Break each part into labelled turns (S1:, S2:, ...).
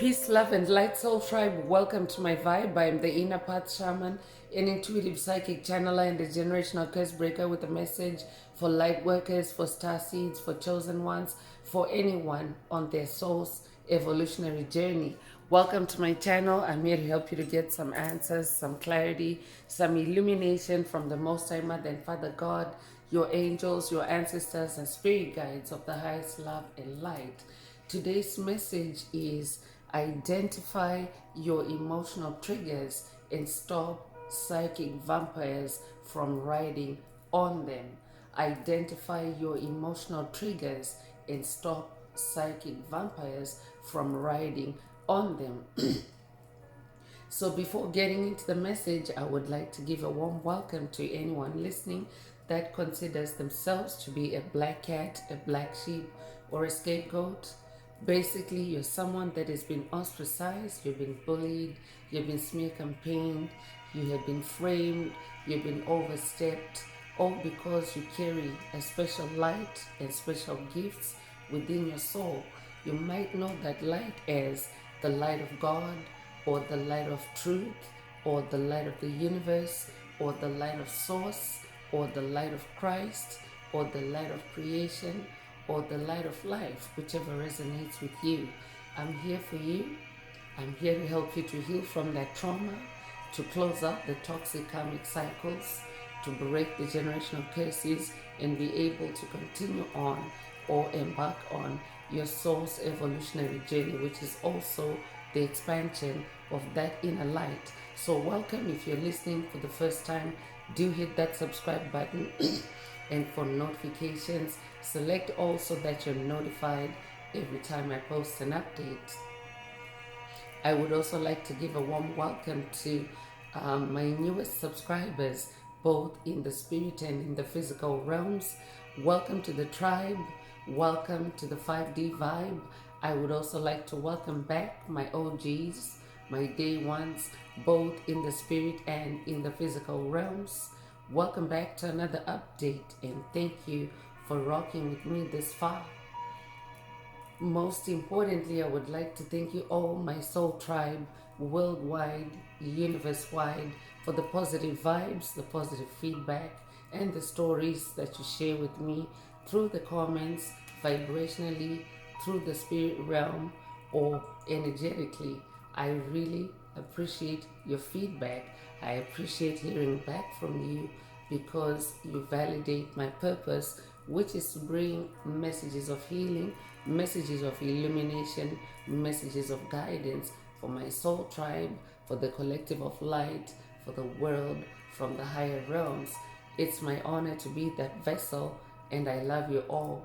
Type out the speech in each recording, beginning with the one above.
S1: Peace, love, and light, soul tribe. Welcome to my vibe. I am the inner path shaman, an intuitive psychic channeler, and a generational curse breaker with a message for light workers, for star seeds, for chosen ones, for anyone on their soul's evolutionary journey. Welcome to my channel. I'm here to help you to get some answers, some clarity, some illumination from the Most High Mother and Father God, your angels, your ancestors, and spirit guides of the highest love and light. Today's message is identify your emotional triggers and stop psychic vampires from riding on them. Identify your emotional triggers and stop psychic vampires from riding on them. So before getting into the message, I would like to give a warm welcome to anyone listening that considers themselves to be a black cat, a black sheep, or a scapegoat. Basically, you're someone that has been ostracized, you've been bullied, you've been smear campaigned, you have been framed, you've been overstepped, all because you carry a special light and special gifts within your soul. You might know that light as the light of God, or the light of truth, or the light of the universe, or the light of source, or the light of Christ, or the light of creation, or the light of life, whichever resonates with you. I'm here for you. I'm here to help you to heal from that trauma, to close out the toxic karmic cycles, to break the generational curses, and be able to continue on or embark on your soul's evolutionary journey, which is also the expansion of that inner light. So welcome. If you're listening for the first time, do hit that subscribe button. And for notifications, select all so that you're notified every time I post an update. I would also like to give a warm welcome to my newest subscribers, both in the spirit and in the physical realms. Welcome to the tribe. Welcome to the 5D vibe. I would also like to welcome back my OGs, my day ones, both in the spirit and in the physical realms. Welcome back to another update, and thank you for rocking with me this far. Most importantly, I would like to thank you all, my soul tribe, worldwide, universe-wide, for the positive vibes, the positive feedback, and the stories that you share with me through the comments, vibrationally, through the spirit realm, or energetically. I really appreciate your feedback. I appreciate hearing back from you because you validate my purpose, which is to bring messages of healing, messages of illumination, messages of guidance for my soul tribe, for the collective of light, for the world from the higher realms. It's my honor to be that vessel, and I love you all.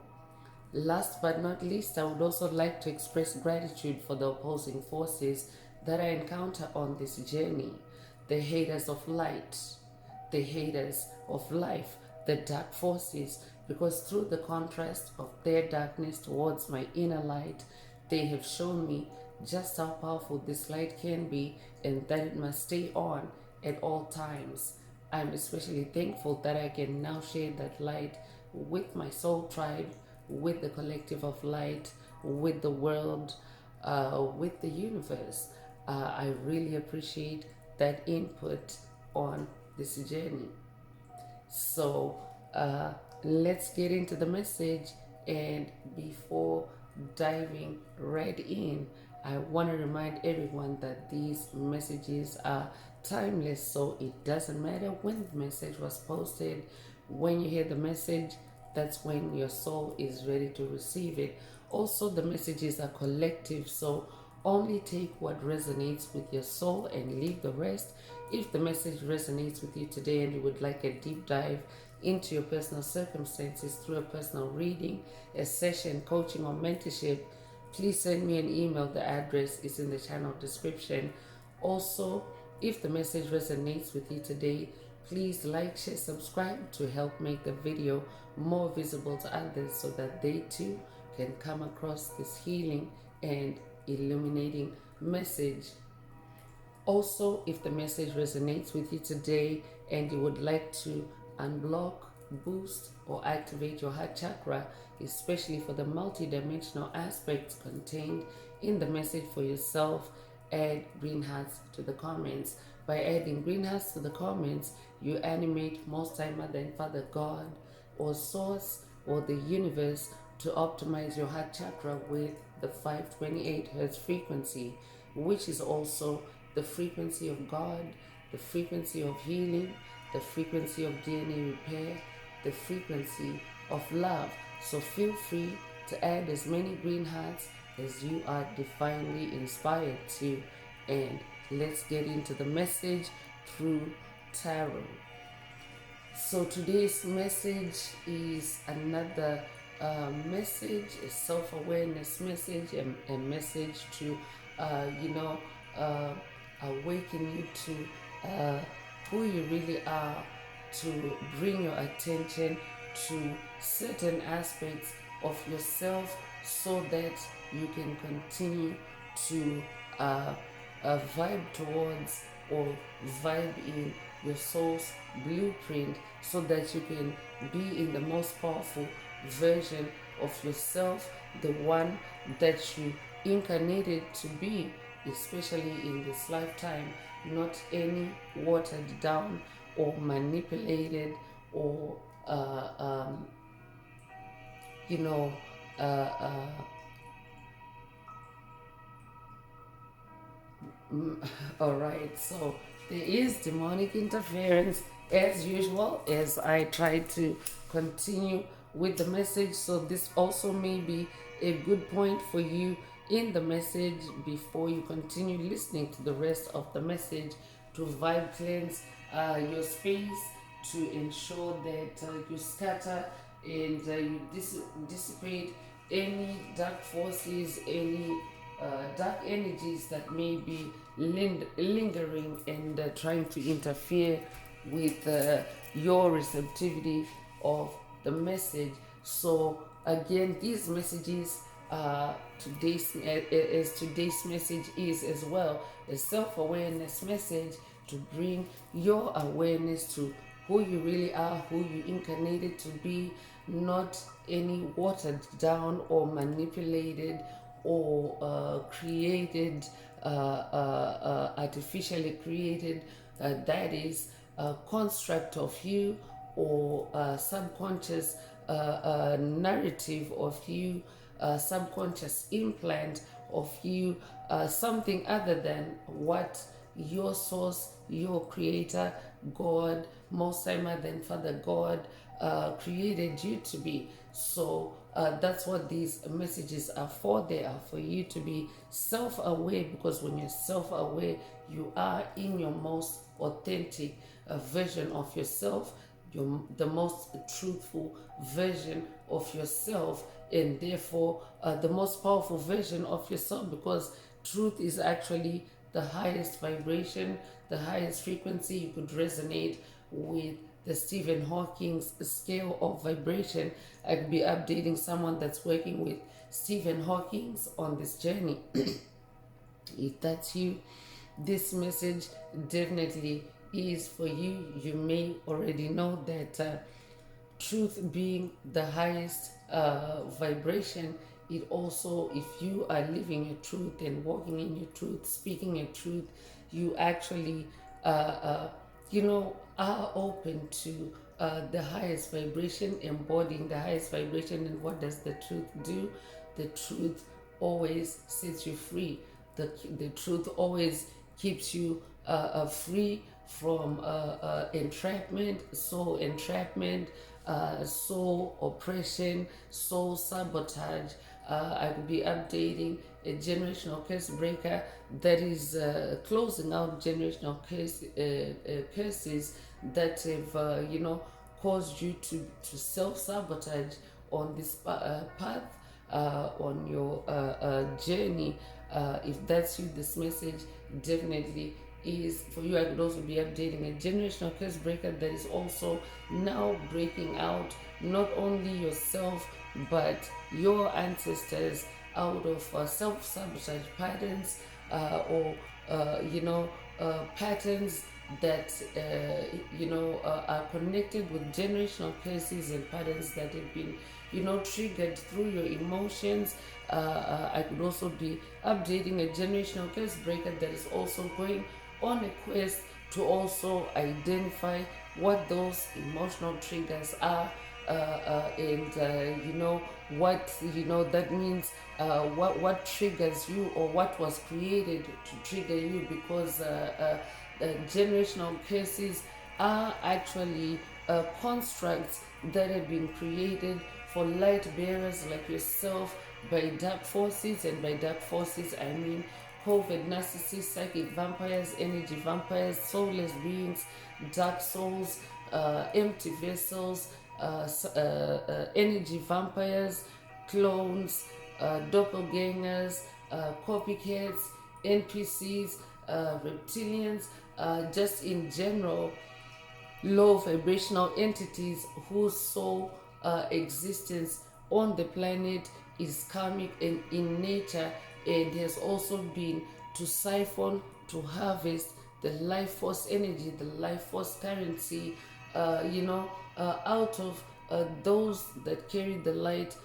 S1: Last but not least, I would also like to express gratitude for the opposing forces that I encounter on this journey. The haters of light, the haters of life, the dark forces, because through the contrast of their darkness towards my inner light, they have shown me just how powerful this light can be and that it must stay on at all times. I'm especially thankful that I can now share that light with my soul tribe, with the collective of light, with the world, with the universe. I really appreciate that input on this journey. So let's get into the message. And before diving right in, I want to remind everyone that these messages are timeless, so it doesn't matter when the message was posted. When you hear the message, that's when your soul is ready to receive it. Also, the messages are collective, so only take what resonates with your soul and leave the rest. If the message resonates with you today and you would like a deep dive into your personal circumstances through a personal reading, a session, coaching, or mentorship, please send me an email. The address is in the channel description. Also, if the message resonates with you today, please like, share, subscribe to help make the video more visible to others so that they too can come across this healing and illuminating message. Also, if the message resonates with you today and you would like to unblock, boost, or activate your heart chakra, especially for the multidimensional aspects contained in the message for yourself, add green hearts to the comments. By adding green hearts to the comments, you animate Most High Mother and Father God or Source or the universe to optimize your heart chakra with the 528 hertz frequency, which is also the frequency of God, the frequency of healing, the frequency of DNA repair, the frequency of love. So feel free to add as many green hearts as you are divinely inspired to. And let's get into the message through tarot. So today's message is another message, a self-awareness message, a message to, you know, uh, awaken you to who you really are, to bring your attention to certain aspects of yourself so that you can continue to vibe towards or vibe in your soul's blueprint so that you can be in the most powerful version of yourself, the one that you incarnated to be, especially in this lifetime, not any watered down or manipulated or you know uh, uh, all right, so there is demonic interference as usual as I try to continue with the message. So this also may be a good point for you in the message before you continue listening to the rest of the message to vibe cleanse your space, to ensure that you scatter and you dissipate any dark forces, any dark energies that may be lingering and trying to interfere with your receptivity of the message. So again, these messages today's message is as well a self-awareness message to bring your awareness to who you really are, who you incarnated to be, not any watered down or manipulated or created, artificially created, that is a construct of you or subconscious narrative of you, subconscious implant of you, something other than what your source, your creator, God, Most High Mother and Father God created you to be. So that's what these messages are for. They are for you to be self-aware, because when you're self-aware, you are in your most authentic version of yourself, the most truthful version of yourself, and therefore the most powerful version of yourself, because truth is actually the highest vibration, the highest frequency. You could resonate with the Stephen Hawking's scale of vibration. I could be updating someone that's working with Stephen Hawking's on this journey. If that's you, this message definitely is for you. You may already know that truth being the highest vibration, it also, if you are living your truth and walking in your truth, speaking your truth, you actually are open to the highest vibration, embodying the highest vibration. And what does the truth do? The truth always sets you free. The truth always keeps you free from entrapment, soul entrapment, soul oppression, soul sabotage. I could be updating a generational curse breaker that is closing out generational curses that have, caused you to self-sabotage on this path, on your journey. If that's you, this message definitely is for you. I could also be updating a generational curse breaker that is also now breaking out not only yourself but your ancestors out of self-sabotage patterns or patterns that are connected with generational curses and patterns that have been triggered through your emotions. I could also be updating a generational curse breaker that is also going on a quest to also identify what those emotional triggers are, and what that means, what triggers you, or what was created to trigger you, because generational curses are actually constructs that have been created for light bearers like yourself by dark forces. And by dark forces, I mean COVID narcissists, psychic vampires, energy vampires, soulless beings, dark souls, empty vessels, energy vampires, clones, doppelgangers, copycats, NPCs, reptilians, just in general, low vibrational entities whose sole existence on the planet is karmic and in nature, and has also been to siphon, to harvest the life force energy, the life force currency, out of those that carry the light,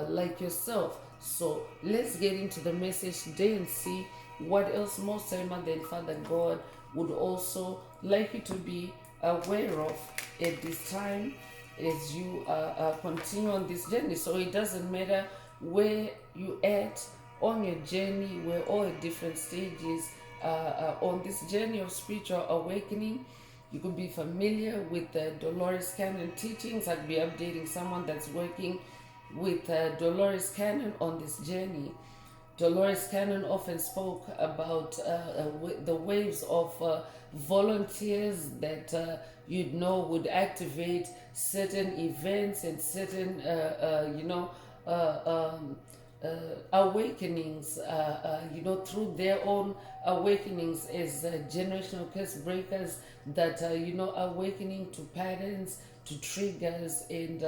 S1: like yourself. So let's get into the message today and see what else Most High Mother and Father God would also like you to be aware of at this time as you continue on this journey. So it doesn't matter where you at on your journey, we're all at different stages on this journey of spiritual awakening. You could be familiar with the Dolores Cannon teachings. I'd be updating someone that's working with Dolores Cannon on this journey. Dolores Cannon often spoke about the waves of volunteers that would activate certain events and certain awakenings, through their own awakenings as generational curse breakers, that awakening to patterns, to triggers, and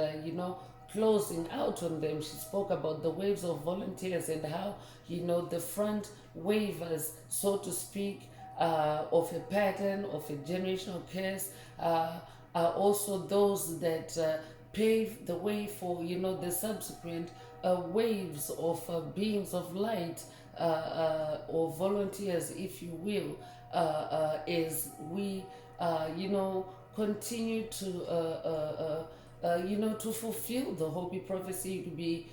S1: closing out on them. She spoke about the waves of volunteers and how the front wavers, so to speak, of a pattern, of a generational curse, are also those that pave the way for the subsequent waves of beings of light, or volunteers, if you will, as we continue to fulfill the Hopi prophecy, to be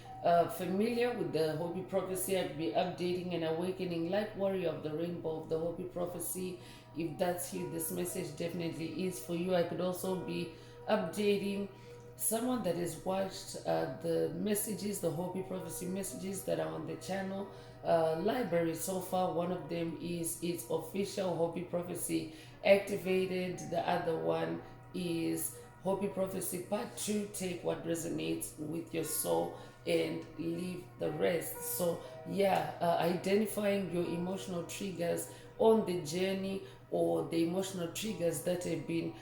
S1: familiar with the Hopi prophecy. I'd be updating and awakening light warrior of the rainbow of the Hopi prophecy. If that's you, this message definitely is for you. I could also be updating someone that has watched the messages, the Hopi prophecy messages that are on the channel library so far. One of them is its official Hopi prophecy activated. The other one is Hopi Prophecy Part 2, take what resonates with your soul and leave the rest. So identifying your emotional triggers on the journey, or the emotional triggers that have been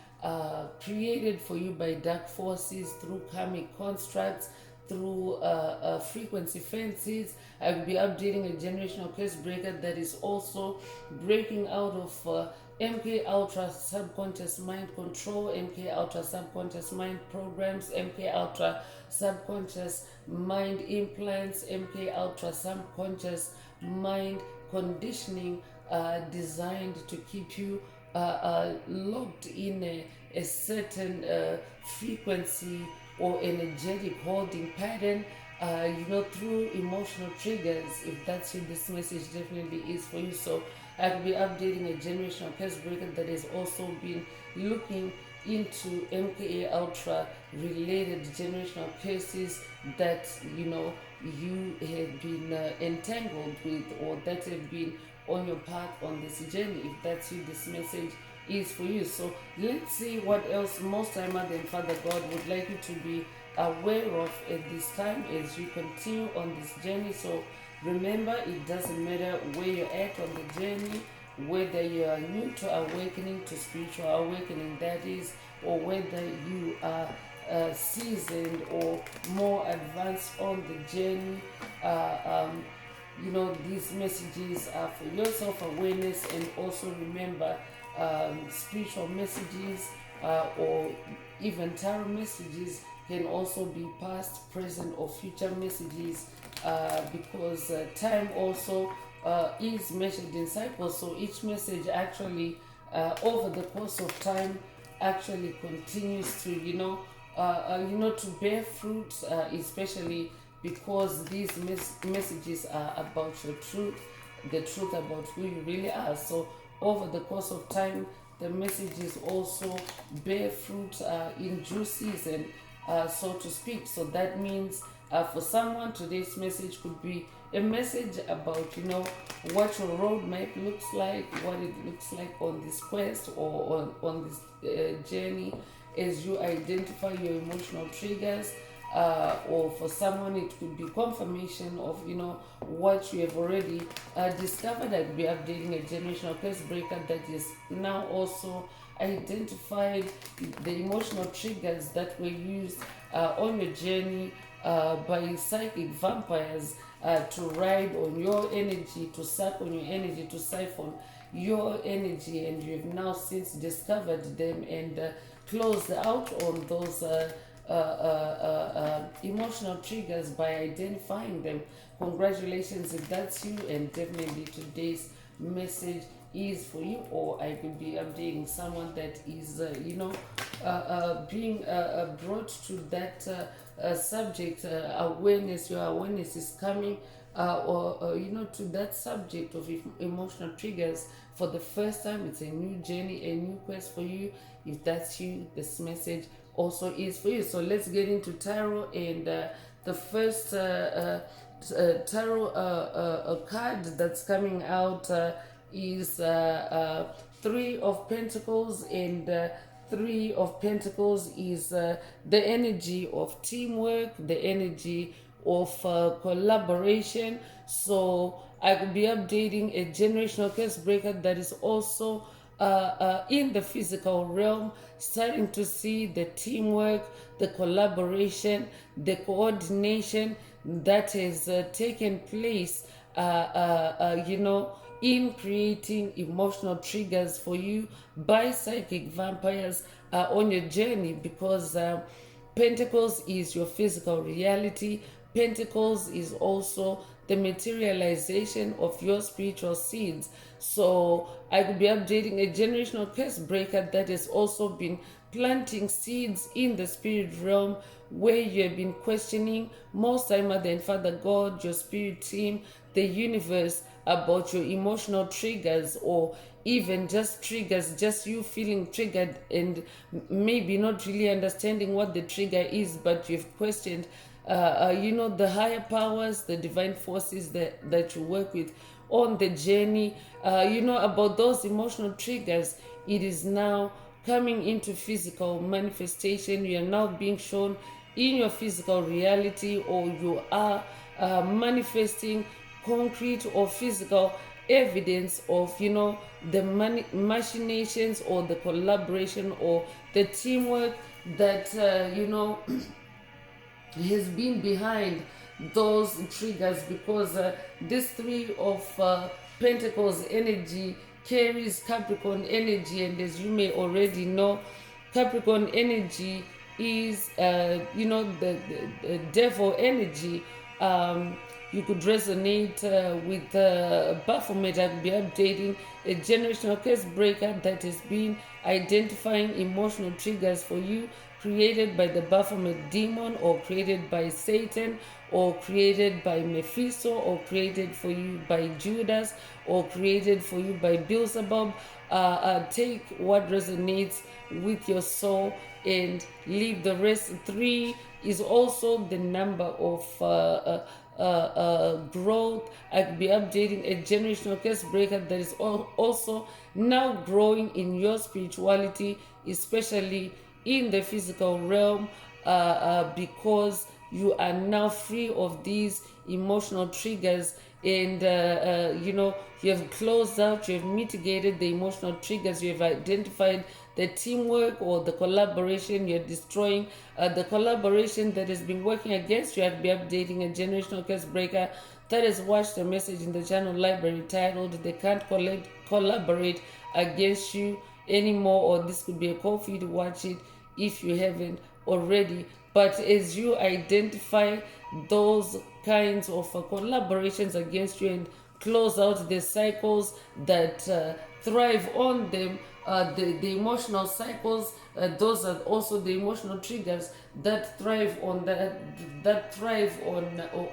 S1: created for you by dark forces through karmic constructs, through frequency fences. I will be updating a generational curse breaker that is also breaking out of MK Ultra subconscious mind control, MK Ultra subconscious mind programs, MK Ultra subconscious mind implants, MK Ultra subconscious mind conditioning, designed to keep you locked in a certain frequency or energetic holding pattern, through emotional triggers. If that's you, this message definitely is for you. So I will be updating a generational curse breaker that has also been looking into MKA Ultra related generational curses that you have been entangled with, or that have been on your path on this journey. If that's you, this message is for you. So let's see what else Most High Mother and Father God would like you to be aware of at this time as you continue on this journey. So remember, it doesn't matter where you're at on the journey, whether you are new to awakening, to spiritual awakening that is, or whether you are seasoned or more advanced on the journey. These messages are for your self-awareness, and also remember spiritual messages or even tarot messages can also be past, present, or future messages because time also is measured in cycles. So each message actually, over the course of time, actually continues to, to bear fruit, especially because these messages are about your truth, the truth about who you really are. So over the course of time, the messages also bear fruit in due season, so to speak. So that means for someone, today's message could be a message about, what your roadmap looks like, what it looks like on this quest or on this journey as you identify your emotional triggers. Or for someone, it could be confirmation of what you have already discovered. I could be updating a generational curse breaker that is now also identified the emotional triggers that were used on your journey by psychic vampires to ride on your energy, to suck on your energy, to siphon your energy, and you've now since discovered them and closed out on those emotional triggers by identifying them. Congratulations if that's you, and definitely today's message is for you. Or I could be updating someone that is being brought to that subject awareness. Your awareness is coming or to that subject of emotional triggers for the first time. It's a new journey, a new quest for you. If that's you, this message also is for you. So let's get into tarot, and the first tarot card that's coming out is Three of Pentacles, and Three of Pentacles is the energy of teamwork, the energy of collaboration. So I could be updating a generational curse breaker that is also in the physical realm, starting to see the teamwork, the collaboration, the coordination that has taken place, in creating emotional triggers for you by psychic vampires on your journey, because Pentacles is your physical reality. Pentacles is also the materialization of your spiritual seeds. So I could be updating a generational curse breaker that has also been planting seeds in the spirit realm, where you have been questioning most time than Father God, your spirit team, the universe, about your emotional triggers, or even just triggers, just you feeling triggered and maybe not really understanding what the trigger is, but you've questioned the higher powers, the divine forces that you work with on the journey, about those emotional triggers. It is now coming into physical manifestation. You are now being shown in your physical reality, or you are manifesting concrete or physical evidence of the machinations or the collaboration or the teamwork that has been behind those triggers, because this Three of Pentacles energy carries Capricorn energy, and as you may already know, Capricorn energy is the devil energy. You could resonate with Baphomet. I could be updating a generational curse breaker that has been identifying emotional triggers for you, created by the Baphomet demon, or created by Satan, or created by Mephisto, or created for you by Judas, or created for you by Beelzebub. Take what resonates with your soul and leave the rest. Three is also the number of growth. I could be updating a generational curse breaker that is also now growing in your spirituality, especially in the physical realm, because you are now free of these emotional triggers, and you have closed out, you have mitigated the emotional triggers, you have identified the teamwork or the collaboration. You're destroying the collaboration that has been working against you. I'd be updating a generational curse breaker that has watched a message in the channel library titled "They Can't Collaborate Against You Anymore," or this could be a call for you to watch it if you haven't already. But as you identify those kinds of collaborations against you and close out the cycles that thrive on them, the emotional cycles, those are also the emotional triggers that thrive on that thrive on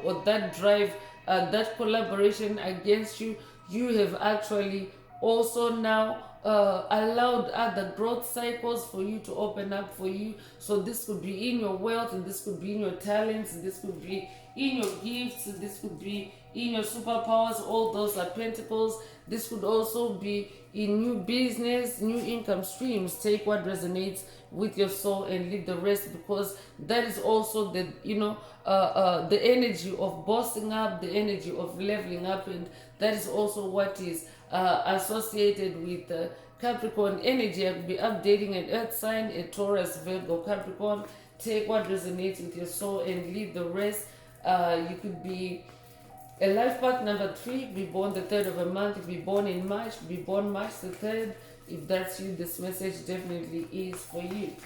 S1: or that drive that collaboration against you. You have actually also now allowed other growth cycles for you to open up for you. So this could be in your wealth, and this could be in your talents, and this could be in your gifts, and this could be in your superpowers. All those are pentacles. This could also be in new business, new income streams. Take what resonates with your soul and leave the rest, because that is also the the energy of bossing up, the energy of leveling up, and that is also what is associated with Capricorn energy. I could be updating an earth sign, a Taurus, Virgo, Capricorn. Take what resonates with your soul and leave the rest. You could be a life path number 3, be born the 3rd of a month, be born in March, be born March the 3rd. If that's you, this message definitely is for you.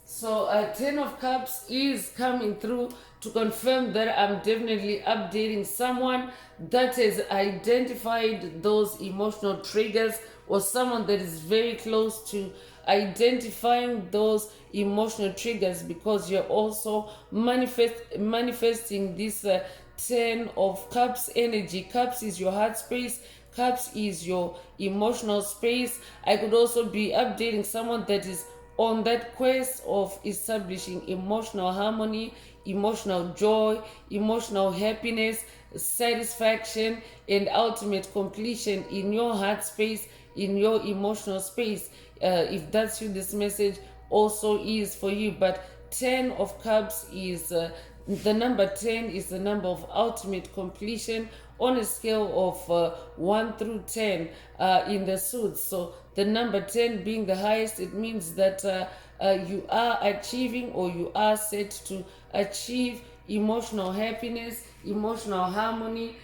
S1: So 10 of Cups is coming through to confirm that I'm definitely updating someone that has identified those emotional triggers, or someone that is very close to identifying those emotional triggers, because you're also manifesting this 10 of Cups energy. Cups is your heart space. Cups is your emotional space. I could also be updating someone that is on that quest of establishing emotional harmony, emotional joy, emotional happiness, satisfaction, and ultimate completion in your heart space, in your emotional space. If that's you, this message also is for you. But 10 of Cups is the number 10 is the number of ultimate completion on a scale of 1 through 10 in the suits. So the number 10 being the highest, it means that you are achieving, or you are set to achieve emotional happiness, emotional harmony,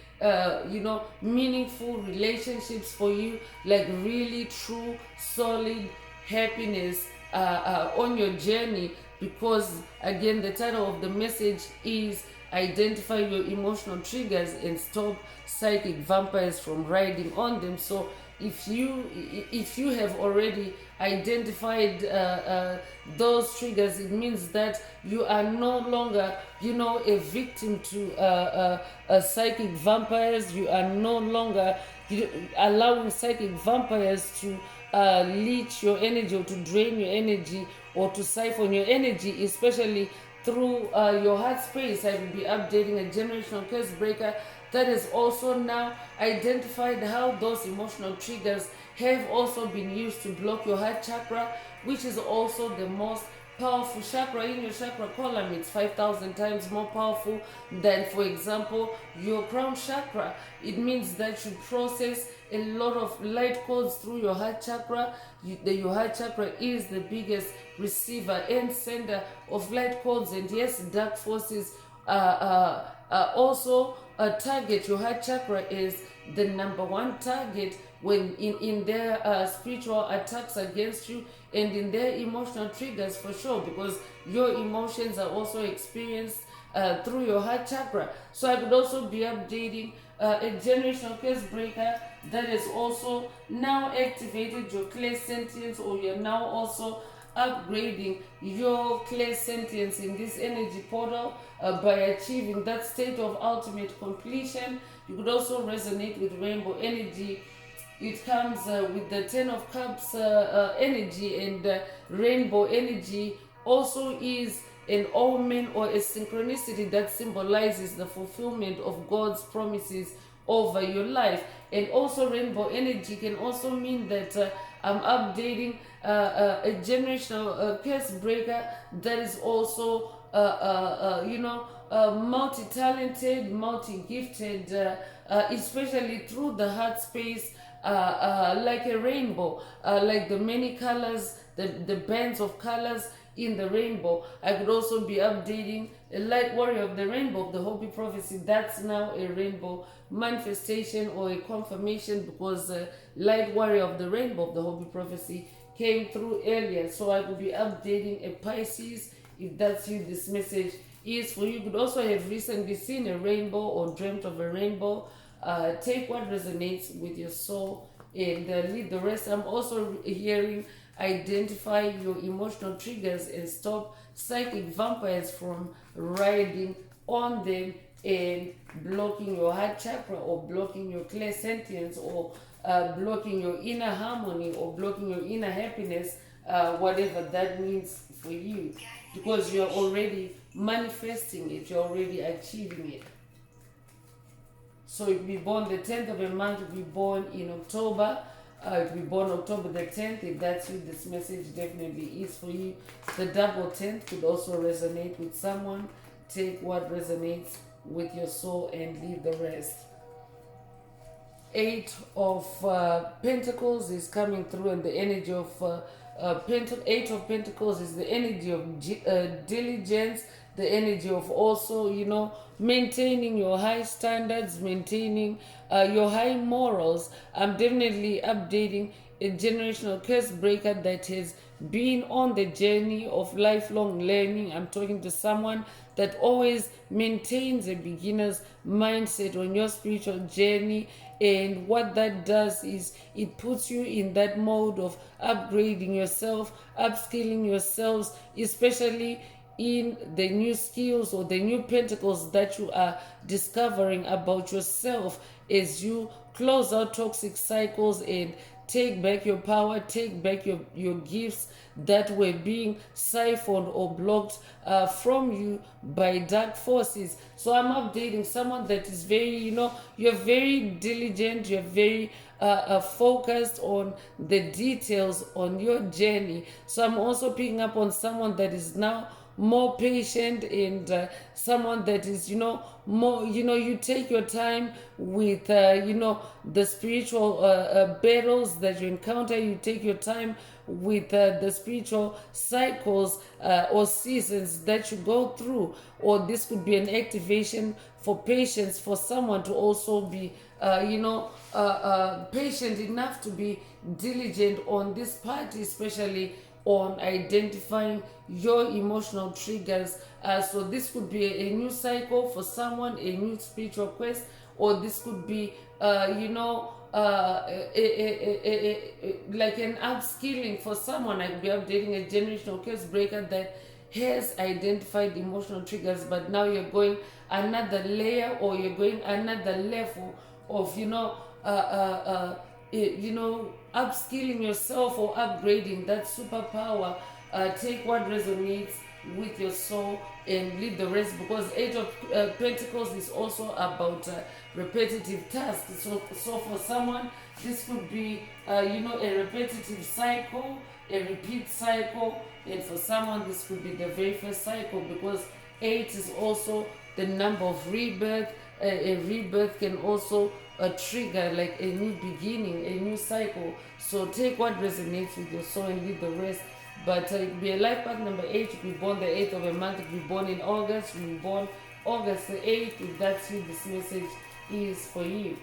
S1: meaningful relationships for you, like really true, solid happiness on your journey. Because again, the title of the message is identify your emotional triggers and stop psychic vampires from riding on them. So if you have already identified those triggers, it means that you are no longer a victim to psychic vampires. You are no longer allowing psychic vampires to leech your energy, or to drain your energy, or to siphon your energy, especially through your heart space. I will be updating a generational curse breaker that has also now identified how those emotional triggers have also been used to block your heart chakra, which is also the most powerful chakra in your chakra column. It's 5,000 times more powerful than, for example, your crown chakra. It means that you process a lot of light codes through your heart chakra. Your heart chakra is the biggest receiver and sender of light codes, and yes, dark forces also target your heart chakra is the number one target when in their spiritual attacks against you, and in their emotional triggers, for sure, because your emotions are also experienced through your heart chakra. So I could also be updating a generational curse breaker that has also now activated your clairsentience, or you're now also upgrading your clairsentience in this energy portal by achieving that state of ultimate completion. You could also resonate with rainbow energy. It comes with the 10 of Cups energy, and rainbow energy also is an omen or a synchronicity that symbolizes the fulfillment of God's promises over your life. And also rainbow energy can also mean that I'm updating a generational curse breaker that is also multi-talented, multi-gifted, especially through the heart space, like a rainbow, like the many colors, the bands of colors in the rainbow. I could also be updating a light warrior of the rainbow of the Hopi prophecy. That's now a rainbow manifestation or a confirmation, because light warrior of the rainbow of the Hopi prophecy came through earlier. So I could be updating a Pisces. If that's you, this message is for you. You could also have recently seen a rainbow or dreamt of a rainbow. Take what resonates with your soul and leave the rest. I'm also hearing identify your emotional triggers and stop psychic vampires from riding on them and blocking your heart chakra, or blocking your clairsentience, or blocking your inner harmony, or blocking your inner happiness, whatever that means for you, because you're already manifesting it, you're already achieving it. So if we born the 10th of a month, if we born in October, if we born October the 10th, if that's you, this message definitely is for you. The double 10th could also resonate with someone. Take what resonates with your soul and leave the rest. Eight of Pentacles is coming through, and the energy of Eight of Pentacles is the energy of diligence, the energy of also, maintaining your high standards, maintaining your high morals. I'm definitely updating a generational curse breaker that has been on the journey of lifelong learning. I'm talking to someone that always maintains a beginner's mindset on your spiritual journey. And what that does is it puts you in that mode of upgrading yourself, upskilling yourselves, especially in the new skills or the new pentacles that you are discovering about yourself as you close out toxic cycles and take back your power, take back your gifts that were being siphoned or blocked from you by dark forces. So I'm updating someone that is very, you're very diligent, you're very focused on the details on your journey. So I'm also picking up on someone that is now more patient, and someone that is more, you take your time with the spiritual battles that you encounter. You take your time with the spiritual cycles or seasons that you go through. Or this could be an activation for patience, for someone to also be patient enough to be diligent on this part, especially on identifying your emotional triggers. So this could be a new cycle for someone, a new spiritual quest, or this could be like an upskilling for someone. I could be updating a generational curse breaker that has identified emotional triggers, but now you're going another layer, or you're going another level of upskilling yourself or upgrading that superpower. Take what resonates with your soul and leave the rest, because Eight of Pentacles is also about repetitive tasks. So for someone, this could be a repetitive cycle, a repeat cycle, and for someone this could be the very first cycle, because 8 is also the number of rebirth. A rebirth can also trigger like a new beginning, a new cycle. So take what resonates with your soul and leave the rest. But it could be a life path number 8. If you're born the 8th of a month, if you're born in August, if you're born August the 8th, if that's you, this message is for you.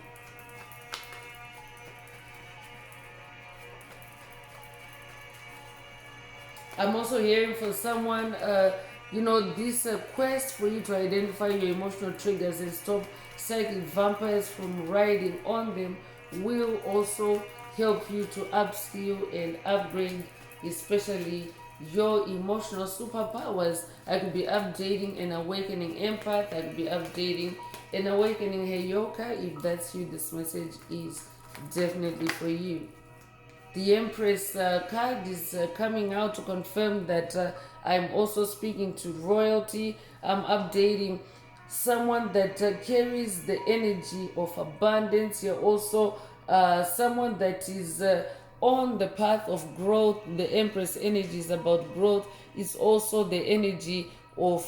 S1: I'm also hearing for someone, this quest for you to identify your emotional triggers and stop psychic vampires from riding on them will also help you to upskill and upgrade, especially your emotional superpowers. I could be updating an awakening empath. I could be updating an awakening heyoka. If that's you, this message is definitely for you. The Empress card is coming out to confirm that I'm also speaking to royalty. I'm updating someone that carries the energy of abundance. You're also someone that is on the path of growth. The Empress energy is about growth. It's also the energy of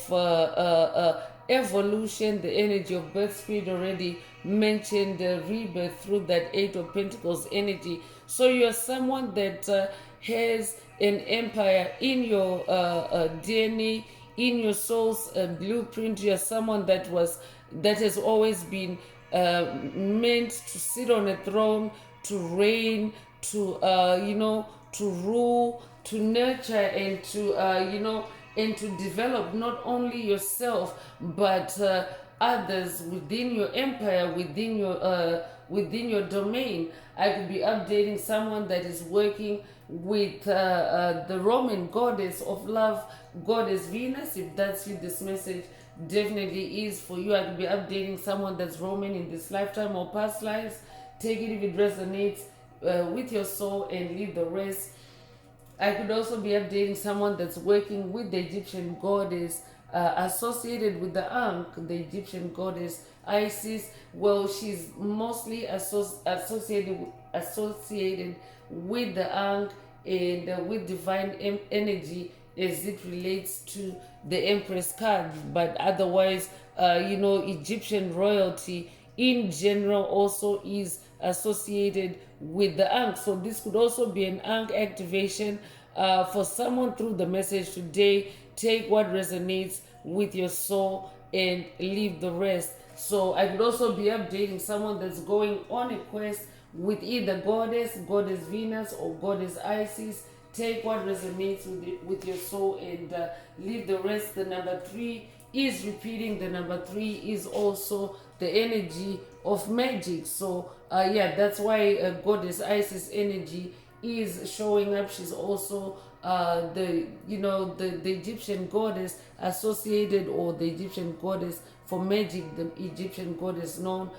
S1: evolution, the energy of birth spirit already mentioned rebirth through that Eight of Pentacles energy. So you're someone that has an empire in your DNA, in your soul's blueprint. You're someone that has always been meant to sit on a throne, to reign, to to rule, to nurture, and to and to develop not only yourself but others within your empire, within your domain. I could be updating someone that is working with the Roman goddess of love, goddess Venus. If that's you, this message definitely is for you. I could be updating someone that's Roman in this lifetime or past lives. Take it if it resonates with your soul and leave the rest. I could also be updating someone that's working with the Egyptian goddess associated with the Ankh, the Egyptian goddess Isis. Well, she's mostly associated with the Ankh and with divine energy as it relates to the Empress card. But otherwise, Egyptian royalty in general also is associated with the Ankh. So this could also be an Ankh activation for someone through the message today. Take what resonates with your soul and leave the rest. So I could also be updating someone that's going on a quest with either goddess Venus, or goddess Isis. Take what resonates with your soul and leave the rest. The number 3 is repeating. The number 3 is also the energy of magic. So that's why goddess Isis energy is showing up. She's also the Egyptian goddess associated, or the Egyptian goddess for magic, the Egyptian goddess known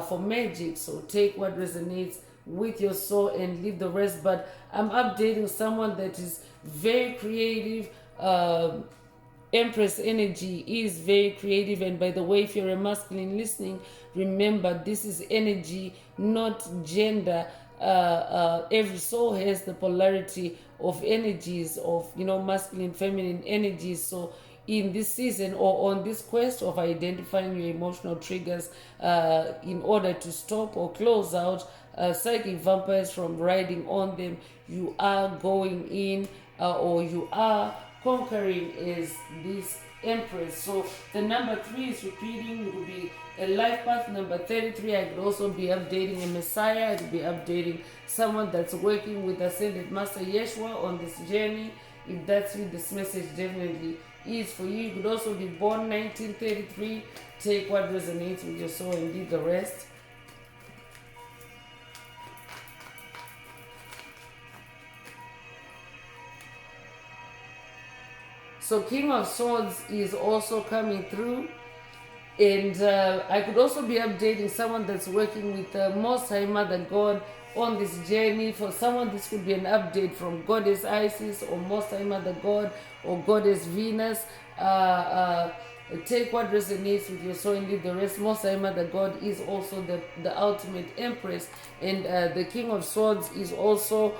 S1: for magic. So take what resonates with your soul and leave the rest. But I'm updating someone that is very creative. Empress energy is very creative. And by the way, if you're a masculine listening, remember this is energy, not gender. Every soul has the polarity of energies of masculine, feminine energies. So in this season, or on this quest of identifying your emotional triggers in order to stop or close out psychic vampires from riding on them, you are going in or you are conquering as this Empress. So the number 3 is repeating. It will be a life path. Number 33, I could also be updating a Messiah. I could be updating someone that's working with Ascended Master Yeshua on this journey. If that's you, this message definitely is for you. You could also be born 1933. Take what resonates with your soul and leave the rest. So King of Swords is also coming through. And I could also be updating someone that's working with Most High Mother God on this journey. For someone, this could be an update from Goddess Isis or Most High Mother God or Goddess Venus. Take what resonates with your soul and leave the rest. Most High Mother God is also the ultimate Empress. And the King of Swords is also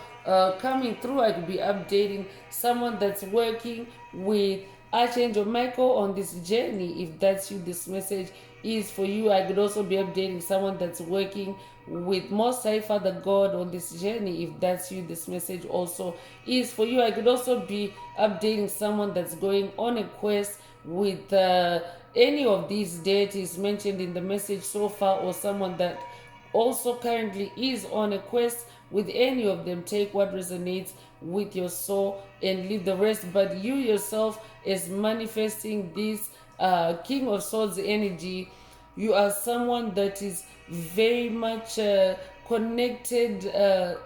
S1: coming through. I could be updating someone that's working with Archangel Michael on this journey. If that's you, this message is for you. I could also be updating someone that's working with Most High Father God on this journey. If that's you, this message also is for you. I could also be updating someone that's going on a quest with any of these deities mentioned in the message so far, or someone that also currently is on a quest with any of them. Take what resonates with your soul and leave the rest. But you yourself is manifesting this King of Swords energy. You are someone that is very much connected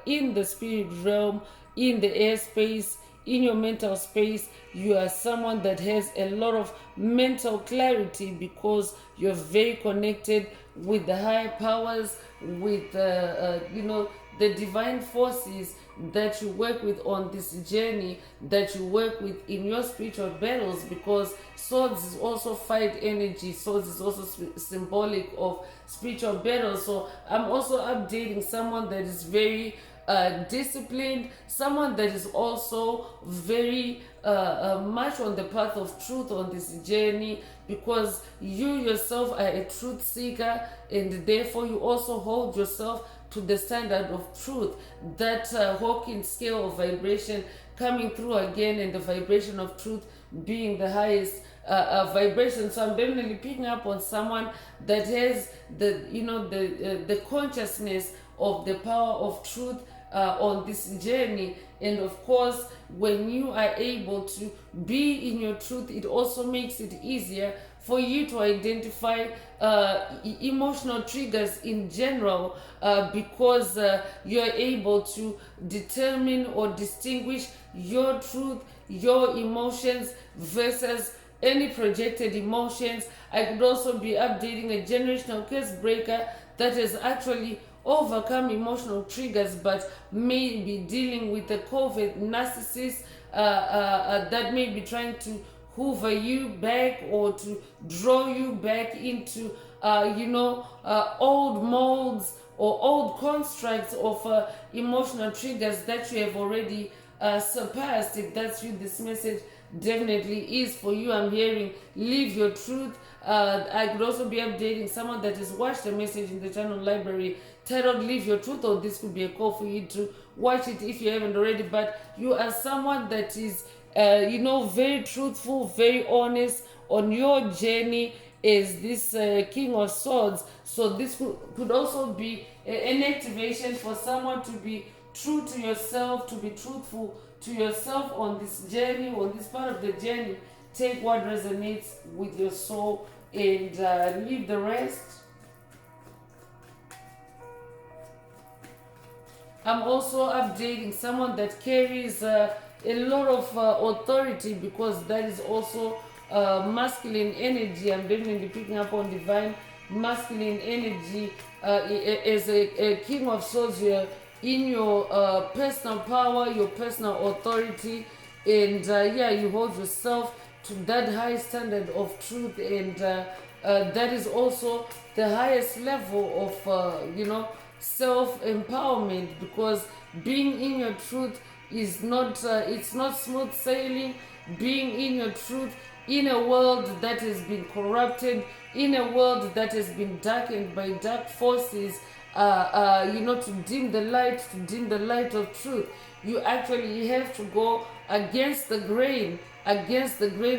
S1: in the spirit realm, in the airspace, in your mental space. You are someone that has a lot of mental clarity because you're very connected with the higher powers, with the divine forces that you work with on this journey, that you work with in your spiritual battles, because swords is also fight energy. Swords is also symbolic of spiritual battles. So I'm also updating someone that is very disciplined, someone that is also very much on the path of truth on this journey, because you yourself are a truth seeker, and therefore you also hold yourself to the standard of truth, that Hawkins scale of vibration coming through again, and the vibration of truth being the highest vibration. So I'm definitely picking up on someone that has the consciousness of the power of truth on this journey. And of course, when you are able to be in your truth, it also makes it easier for you to identify emotional triggers in general, because you're able to determine or distinguish your truth, your emotions versus any projected emotions. I could also be updating a generational curse breaker that has actually overcome emotional triggers, but may be dealing with a COVID narcissist that may be trying to hoover you back or to draw you back into old molds or old constructs of emotional triggers that you have already surpassed. If that's you, this message definitely is for you. I'm hearing live your truth. I could also be updating someone that has watched a message in the channel library titled Live Your Truth, or this could be a call for you to watch it if you haven't already. But you are someone that is very truthful, very honest on your journey as this King of Swords. So this could also be an activation for someone to be true to yourself, to be truthful to yourself on this journey, on this part of the journey. Take what resonates with your soul and leave the rest. I'm also updating someone that carries a lot of authority, because that is also masculine energy. I'm definitely picking up on divine masculine energy as a King of Swords. You're in your personal power, your personal authority, and you hold yourself to that high standard of truth, and that is also the highest level of self-empowerment, because being in your truth is not it's not smooth sailing. Being in your truth in a world that has been corrupted, in a world that has been darkened by dark forces, to dim the light of truth, you actually have to go against the grain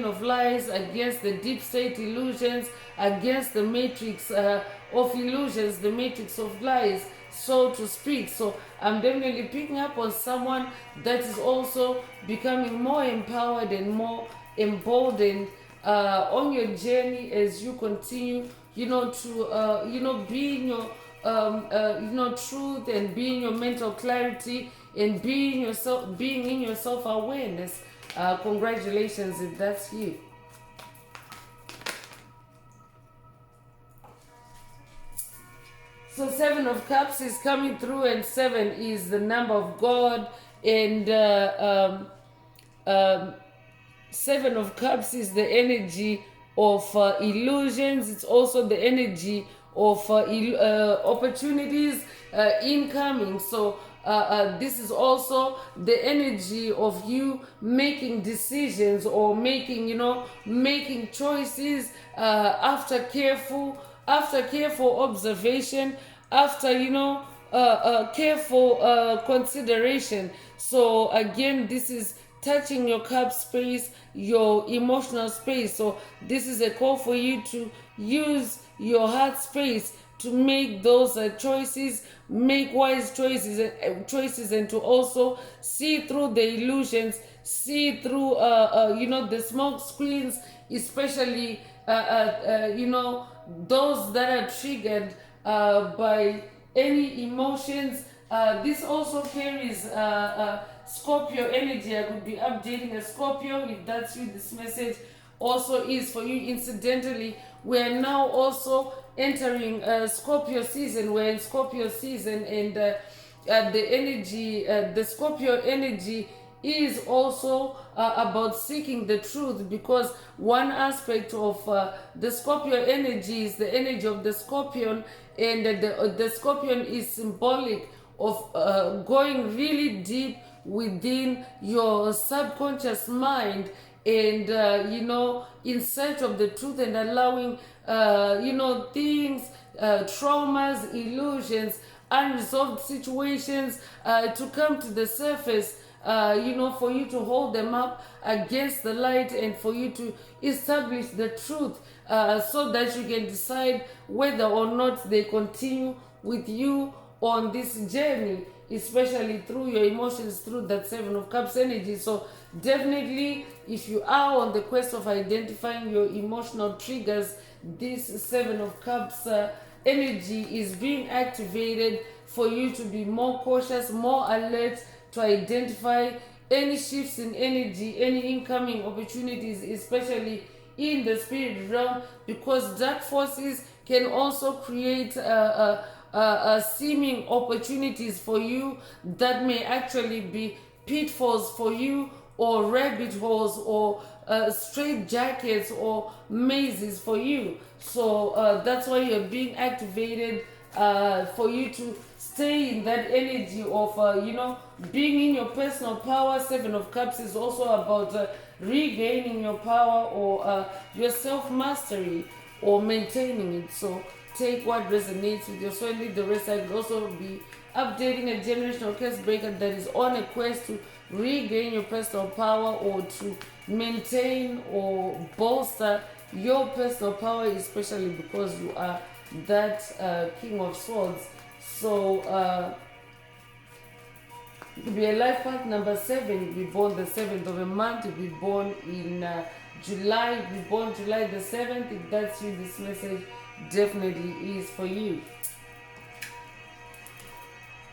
S1: of lies, against the deep state illusions, against the matrix of illusions, the matrix of lies, so to speak. So I'm definitely picking up on someone that is also becoming more empowered and more emboldened on your journey as you continue, to be in your truth, and be in your mental clarity, and being in your self-awareness. Congratulations if that's you. So 7 of Cups is coming through, and 7 is the number of God, and 7 of Cups is the energy of illusions. It's also the energy of opportunities incoming. So this is also the energy of you making decisions, or making choices after careful observation, after careful consideration. So again, this is touching your cup space, your emotional space. So this is a call for you to use your heart space to make those choices, make wise choices, and to also see through the illusions, see through the smoke screens, especially those that are triggered by any emotions. This also carries Scorpio energy. I could be updating a Scorpio. If that's you, this message also is for you. Incidentally, we're now also entering Scorpio season. We're in Scorpio season, and the energy, the Scorpio energy is also about seeking the truth, because one aspect of the Scorpio energy is the energy of the scorpion, and the scorpion is symbolic of going really deep within your subconscious mind, and in search of the truth, and allowing things, traumas, illusions, unresolved situations to come to the surface, for you to hold them up against the light, and for you to establish the truth, so that you can decide whether or not they continue with you on this journey, especially through your emotions, through that Seven of Cups energy. So definitely, if you are on the quest of identifying your emotional triggers, this Seven of Cups energy is being activated for you to be more cautious, more alert, to identify any shifts in energy, any incoming opportunities, especially in the spirit realm, because dark forces can also create seeming opportunities for you that may actually be pitfalls for you, or rabbit holes, or straight jackets, or mazes for you. So that's why you're being activated, for you to stay in that energy of being in your personal power. Seven of Cups is also about regaining your power, or your self-mastery, or maintaining it. So take what resonates with your soul and leave the rest. I could also be updating a generational curse breaker that is on a quest to regain your personal power, or to maintain or bolster your personal power, especially because you are that King of Swords. So it could be a life path number 7. You'll be born the 7th of a month. You'll be born in July. You'll be born July the 7th. If that's you, this message definitely is for you.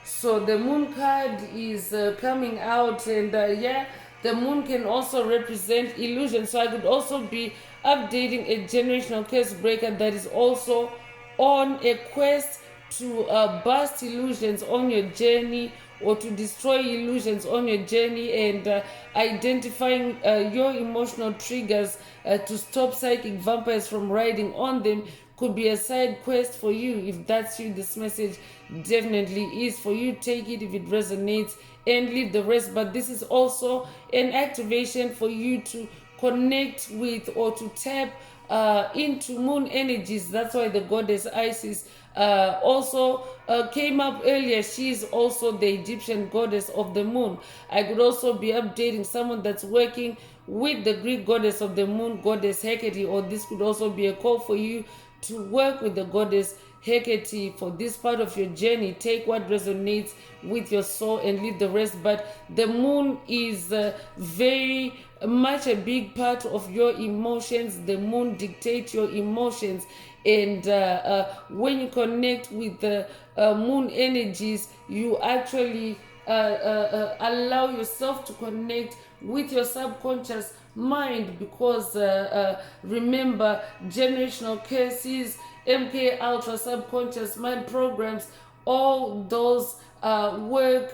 S1: So the moon card is coming out, and the moon can also represent illusion. So I could also be updating a generational curse breaker that is also on a quest to bust illusions on your journey, or to destroy illusions on your journey, and identifying your emotional triggers to stop psychic vampires from riding on them. Could be a side quest for you. If that's you, this message definitely is for you. Take it if it resonates, and leave the rest. But this is also an activation for you to connect with, or to tap into moon energies. That's why the goddess Isis also came up earlier. She's also the Egyptian goddess of the moon. I could also be updating someone that's working with the Greek goddess of the moon, goddess Hecate, or this could also be a call for you to work with the goddess Hecate for this part of your journey. Take what resonates with your soul and leave the rest. But the moon is very much a big part of your emotions. The moon dictates your emotions, and when you connect with the moon energies, you actually allow yourself to connect with your subconscious mind, because remember, generational curses, MK Ultra, subconscious mind programs, all those work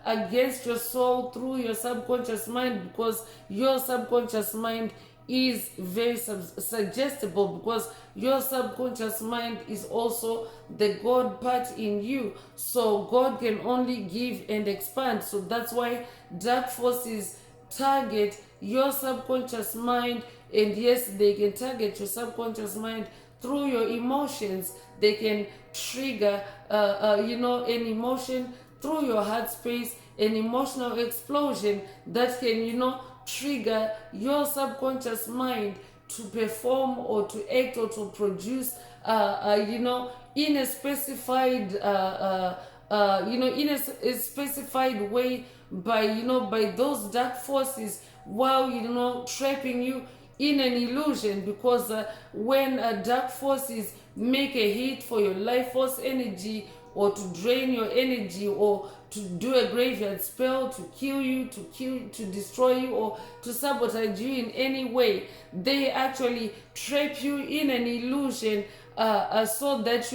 S1: against your soul through your subconscious mind, because your subconscious mind is very suggestible, because your subconscious mind is also the God part in you. So God can only give and expand. So that's why dark forces target your subconscious mind, and yes, they can target your subconscious mind through your emotions. They can trigger an emotion through your heart space, an emotional explosion that can trigger your subconscious mind to perform, or to act, or to produce in a specified in a specified way, by those dark forces, while trapping you in an illusion. Because when dark forces make a hit for your life force energy, or to drain your energy, or to do a graveyard spell to kill you, to destroy you, or to sabotage you in any way, they actually trap you in an illusion, so that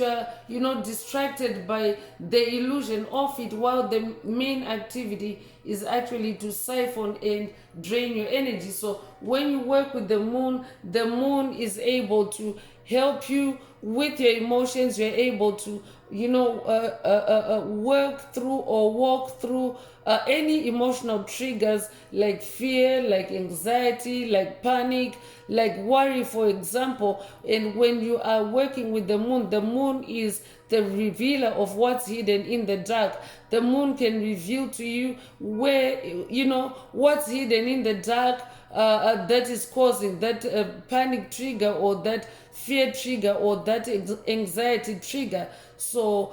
S1: you are distracted by the illusion of it, while the main activity is actually to siphon and drain your energy. So when you work with the moon is able to help you with your emotions, you're able to, work through or walk through any emotional triggers like fear, like anxiety, like panic, like worry, for example. And when you are working with the moon is the revealer of what's hidden in the dark. The moon can reveal to you where, what's hidden in the dark, that is causing that panic trigger or that fear trigger or that anxiety trigger. So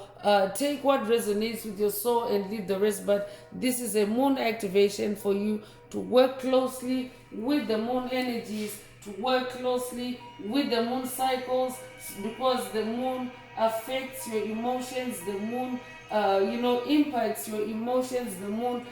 S1: take what resonates with your soul and leave the rest. But this is a moon activation for you to work closely with the moon energies, to work closely with the moon cycles, because the moon affects your emotions. The moon impacts your emotions. The moon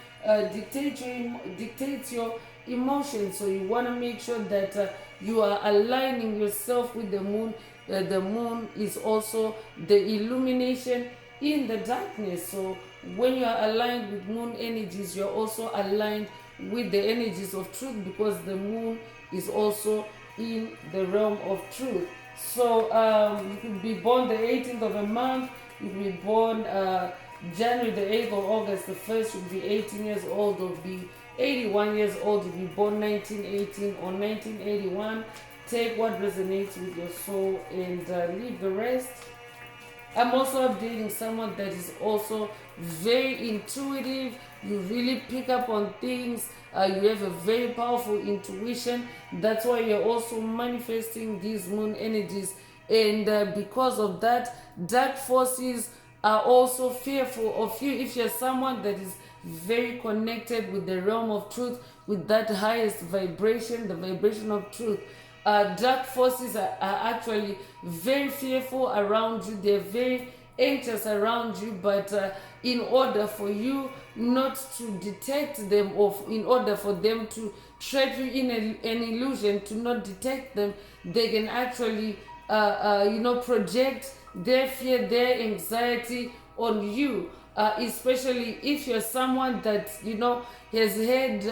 S1: dictates your emotions. So you want to make sure that you are aligning yourself with the moon. The moon is also the illumination in the darkness. So when you are aligned with moon energies, you're also aligned with the energies of truth, because the moon is also in the realm of truth. So you could be born the 18th of a month, you could be born January the 8th or August the 1st, you'll be 18 years old or be 81 years old if you born 1918 or 1981. Take what resonates with your soul and leave the rest. I'm also updating someone that is also very intuitive. You really pick up on things. You have a very powerful intuition. That's why you're also manifesting these moon energies. And because of that, dark forces are also fearful of you. If you're someone that is very connected with the realm of truth, with that highest vibration, the vibration of truth, dark forces are actually very fearful around you. They're very anxious around you, but in order for you not to detect them, or in order for them to trap you in an illusion, to not detect them, they can actually project their fear, their anxiety on you. Especially if you're someone that has had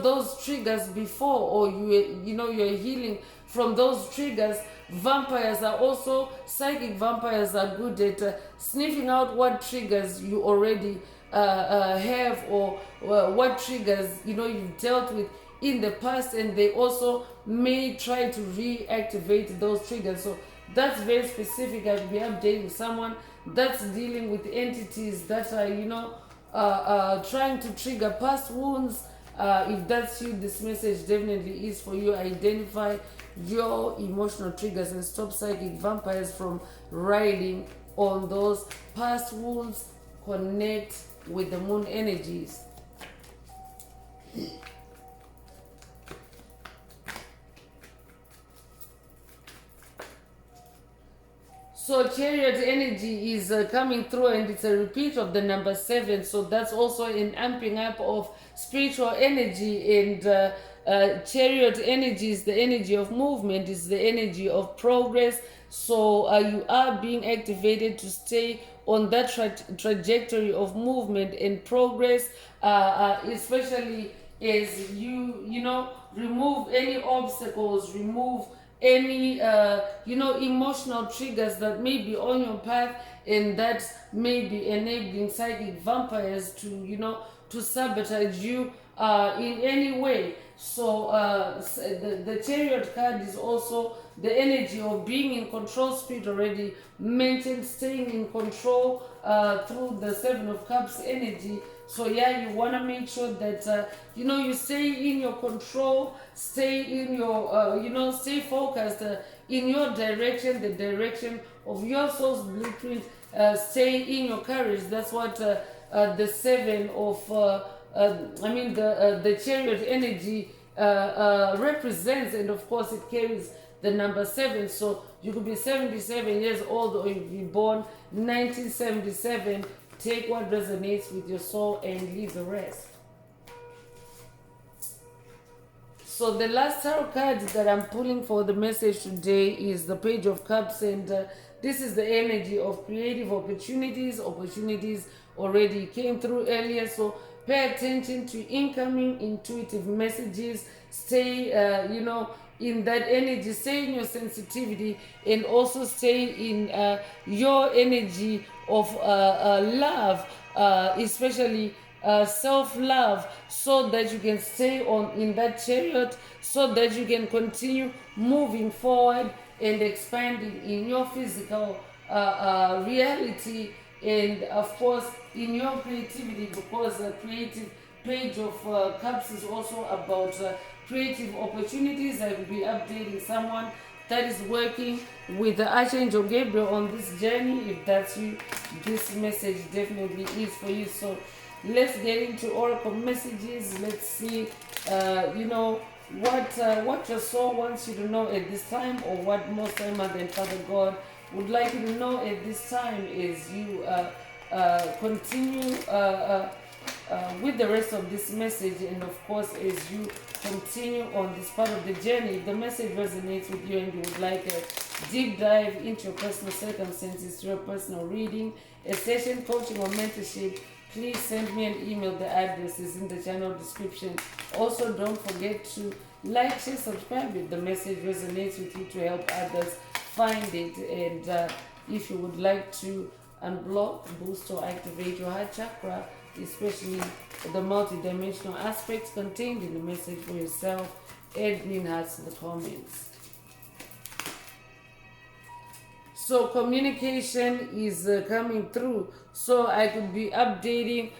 S1: those triggers before, or you're healing from those triggers. Vampires are also, psychic vampires are good at sniffing out what triggers you already have, or what triggers you've dealt with in the past, and they also may try to reactivate those triggers. So that's very specific. I'll be updating someone that's dealing with entities that are trying to trigger past wounds. If that's you, this message definitely is for you. Identify your emotional triggers and stop psychic vampires from riding on those past wounds. Connect with the moon energies. So chariot energy is coming through, and it's a repeat of the number 7. So that's also an amping up of spiritual energy. And chariot energy is the energy of movement, is the energy of progress. So you are being activated to stay on that trajectory of movement and progress, especially as you remove any obstacles, remove any emotional triggers that may be on your path, and that may be enabling psychic vampires to sabotage you in any way. So the chariot card is also the energy of being in control. Spirit already mentioned staying in control through the 7 of Cups energy. So yeah, you want to make sure that you stay in your control, stay in your stay focused in your direction, the direction of your soul's blueprint. Stay in your courage. That's what the 7 of the chariot energy represents, and of course it carries the number 7. So you could be 77 years old, or you could be born 1977. Take what resonates with your soul and leave the rest. So the last tarot card that I'm pulling for the message today is the Page of Cups, and this is the energy of creative opportunities. Opportunities already came through earlier, so pay attention to incoming intuitive messages. Stay in that energy, stay in your sensitivity, and also stay in your energy of love, especially self-love, so that you can stay on in that chariot, so that you can continue moving forward and expanding in your physical reality, and of course in your creativity, because the creative page of cups is also about creative opportunities. I will be updating someone that is working with the Archangel Gabriel on this journey. If that's you, this message definitely is for you. So let's get into oracle messages. Let's see what your soul wants you to know at this time, or what Most High Mother and Father God would like you to know at this time, is you continue with the rest of this message, and of course as you continue on this part of the journey. If the message resonates with you and you would like a deep dive into your personal circumstances through a personal reading, a session, coaching, or mentorship, please send me an email. The address is in the channel description. Also, don't forget to like, share, subscribe if the message resonates with you, to help others find it. And if you would like to unblock, boost, or activate your heart chakra, especially the multidimensional aspects contained in the message for yourself, add green hearts in the comments. So communication is coming through. So I could be updating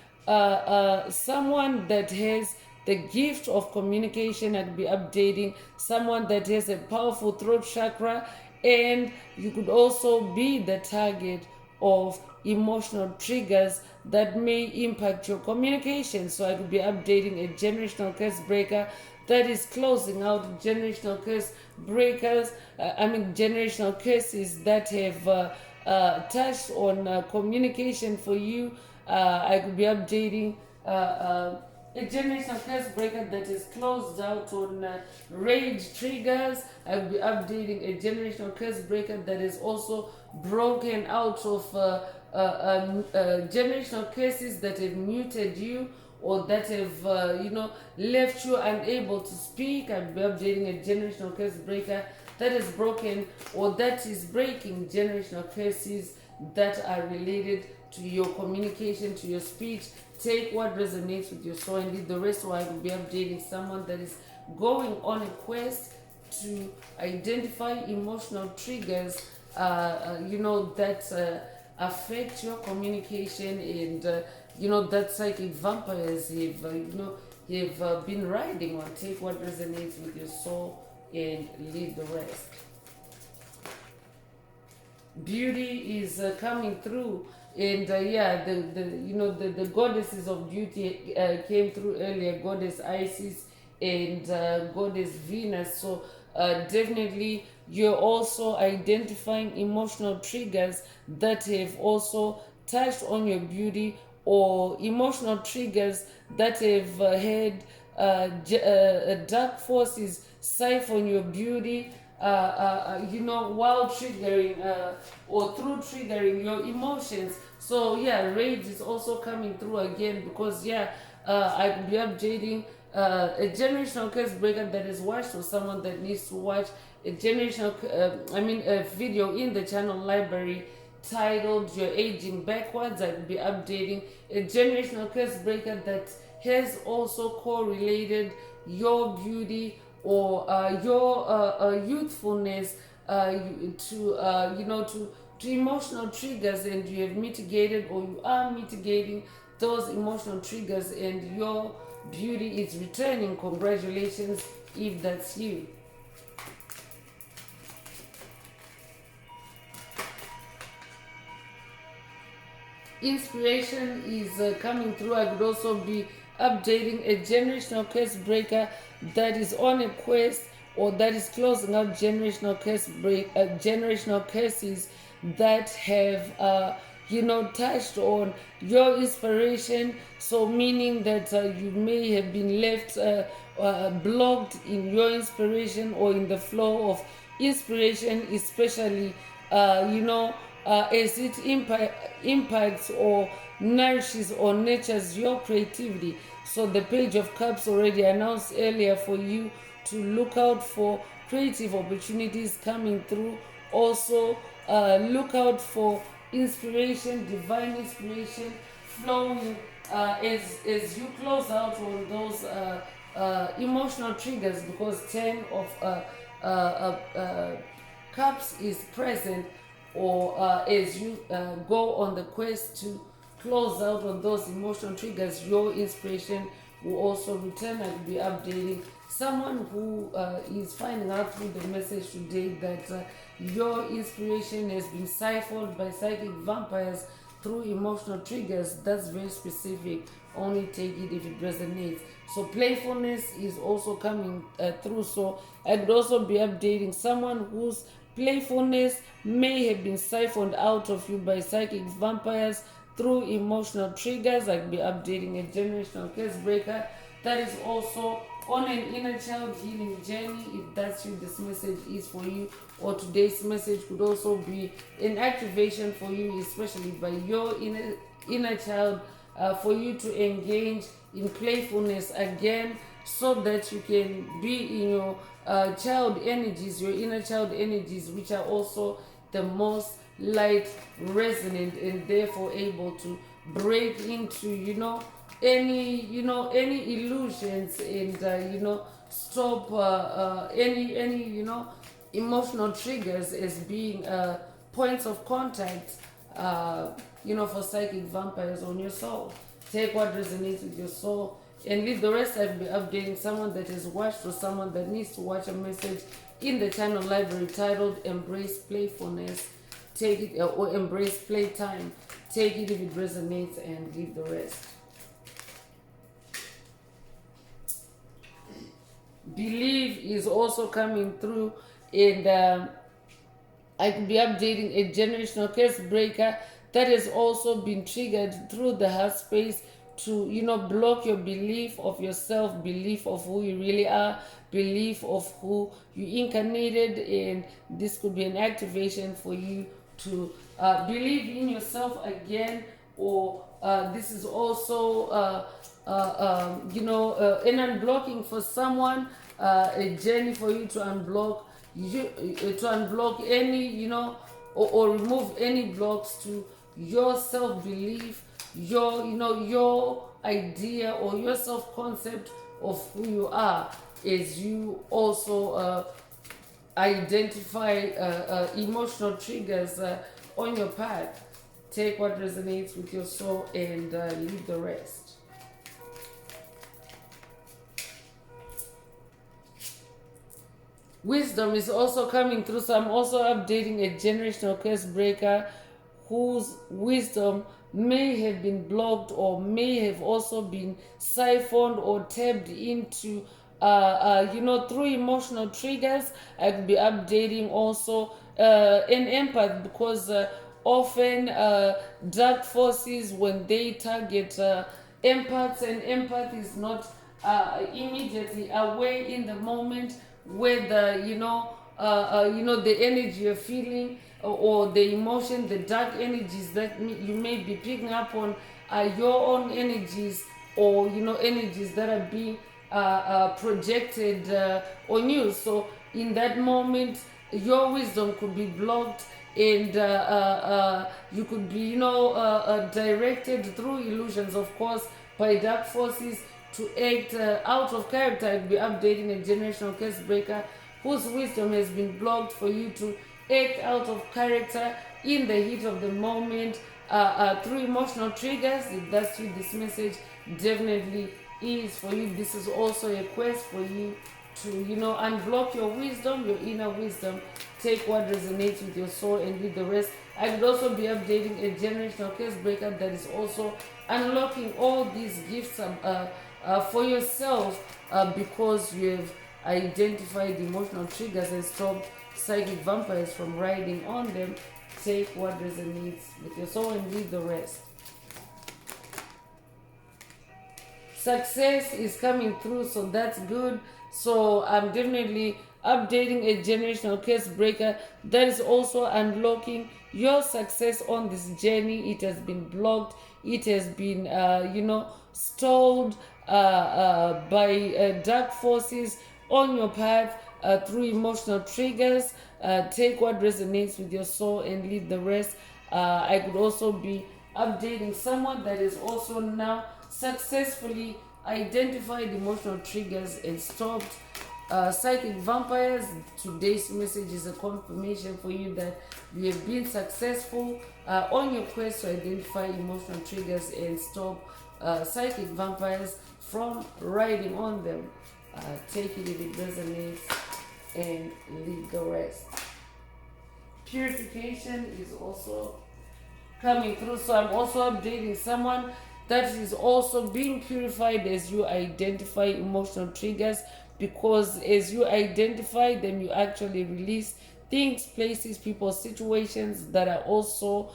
S1: someone that has the gift of communication. I could be updating someone that has a powerful throat chakra, and you could also be the target of emotional triggers that may impact your communication. So I could be updating a generational curse breaker that is closing out generational curse breakers. Generational curses that have touched on communication for you. I could be updating a generational curse breaker that is closed out on rage triggers. I will be updating a generational curse breaker that is also broken out of generational curses that have muted you, or that have left you unable to speak. I'll be updating a generational curse breaker that is broken, or that is breaking generational curses that are related to your communication, to your speech. Take what resonates with your soul and leave the rest. Or I will be updating someone that is going on a quest to identify emotional triggers that affect your communication, and that psychic vampires have been riding on. Take what resonates with your soul and leave the rest. Beauty is coming through, and the goddesses of beauty came through earlier, goddess Isis and goddess Venus. So definitely you're also identifying emotional triggers that have also touched on your beauty, or emotional triggers that have had dark forces siphon your beauty, while triggering or through triggering your emotions. So rage is also coming through again, because I could be updating a generational curse breaker that is watched, or someone that needs to watch a generational a video in the channel library titled "You're Aging Backwards." I will be updating a generational curse breaker that has also correlated your beauty, or your youthfulness to emotional triggers, and you have mitigated, or you are mitigating those emotional triggers, and your beauty is returning. Congratulations if that's you. Inspiration is coming through. I could also be updating a generational curse breaker that is on a quest, or that is closing out generational generational curses that have touched on your inspiration. So meaning that you may have been left blocked in your inspiration, or in the flow of inspiration, especially as it impacts or nourishes or nurtures your creativity. So the Page of Cups already announced earlier for you to look out for creative opportunities coming through. Also, look out for inspiration, divine inspiration flowing as you close out on those emotional triggers, because 10 of cups is present, or as you go on the quest to close out on those emotional triggers, your inspiration will also return. I will be updating someone who is finding out through the message today that your inspiration has been siphoned by psychic vampires through emotional triggers. That's very specific. Only take it if it resonates. So playfulness is also coming through. So I could also be updating someone whose playfulness may have been siphoned out of you by psychic vampires through emotional triggers. I could be updating a generational curse breaker that is also on an inner child healing journey. If that's you, this message is for you. Or today's message could also be an activation for you, especially by your inner child, for you to engage in playfulness again, so that you can be in your child energies, your inner child energies, which are also the most light resonant, and therefore able to break into any illusions, and stop any emotional triggers as being points of contact for psychic vampires on your soul. Take what resonates with your soul and leave the rest. I'll be updating someone that has watched or someone that needs to watch a message in the channel library titled Embrace Playfulness. Take it, or Embrace Playtime. Take it if it resonates and leave the rest. Believe is also coming through, and I could be updating a generational curse breaker that has also been triggered through the heart space to block your belief of yourself, belief of who you really are, belief of who you incarnated. And this could be an activation for you to believe in yourself again, or this is also an unblocking for someone, a journey for you to unblock any or remove any blocks to your self-belief, your idea or your self-concept of who you are, as you also identify emotional triggers on your path. Take what resonates with your soul and leave the rest. Wisdom is also coming through, so I'm also updating a generational curse breaker whose wisdom may have been blocked or may have also been siphoned or tapped into through emotional triggers. I could be updating also an empath, because often dark forces, when they target empaths, and empath is not immediately aware in the moment whether the energy you're feeling, or the emotion, the dark energies that you may be picking up on are your own energies, or energies that are being projected on you. So in that moment, your wisdom could be blocked, and you could be directed through illusions, of course, by dark forces to act out of character. I'd be updating a generational curse breaker whose wisdom has been blocked for you to act out of character in the heat of the moment through emotional triggers. If that's you, this message definitely is for you. This is also a quest for you to unblock your wisdom, your inner wisdom. Take what resonates with your soul and leave the rest. I could also be updating a generational curse breaker that is also unlocking all these gifts for yourself, because you have identified emotional triggers and stopped psychic vampires from riding on them. Take what resonates with your soul and leave the rest. Success is coming through, so that's good. So I'm definitely updating a generational curse breaker that is also unlocking your success on this journey. It has been blocked, it has been stalled by dark forces on your path, through emotional triggers. Take what resonates with your soul and leave the rest. I could also be updating someone that is also now successfully identified emotional triggers and stopped psychic vampires. Today's message is a confirmation for you that you have been successful on your quest to identify emotional triggers and stop psychic vampires from riding on them. Take it if it resonates and leave the rest. Purification is also coming through, so I'm also updating someone that is also being purified as you identify emotional triggers, because as you identify them you actually release things, places, people, situations that are also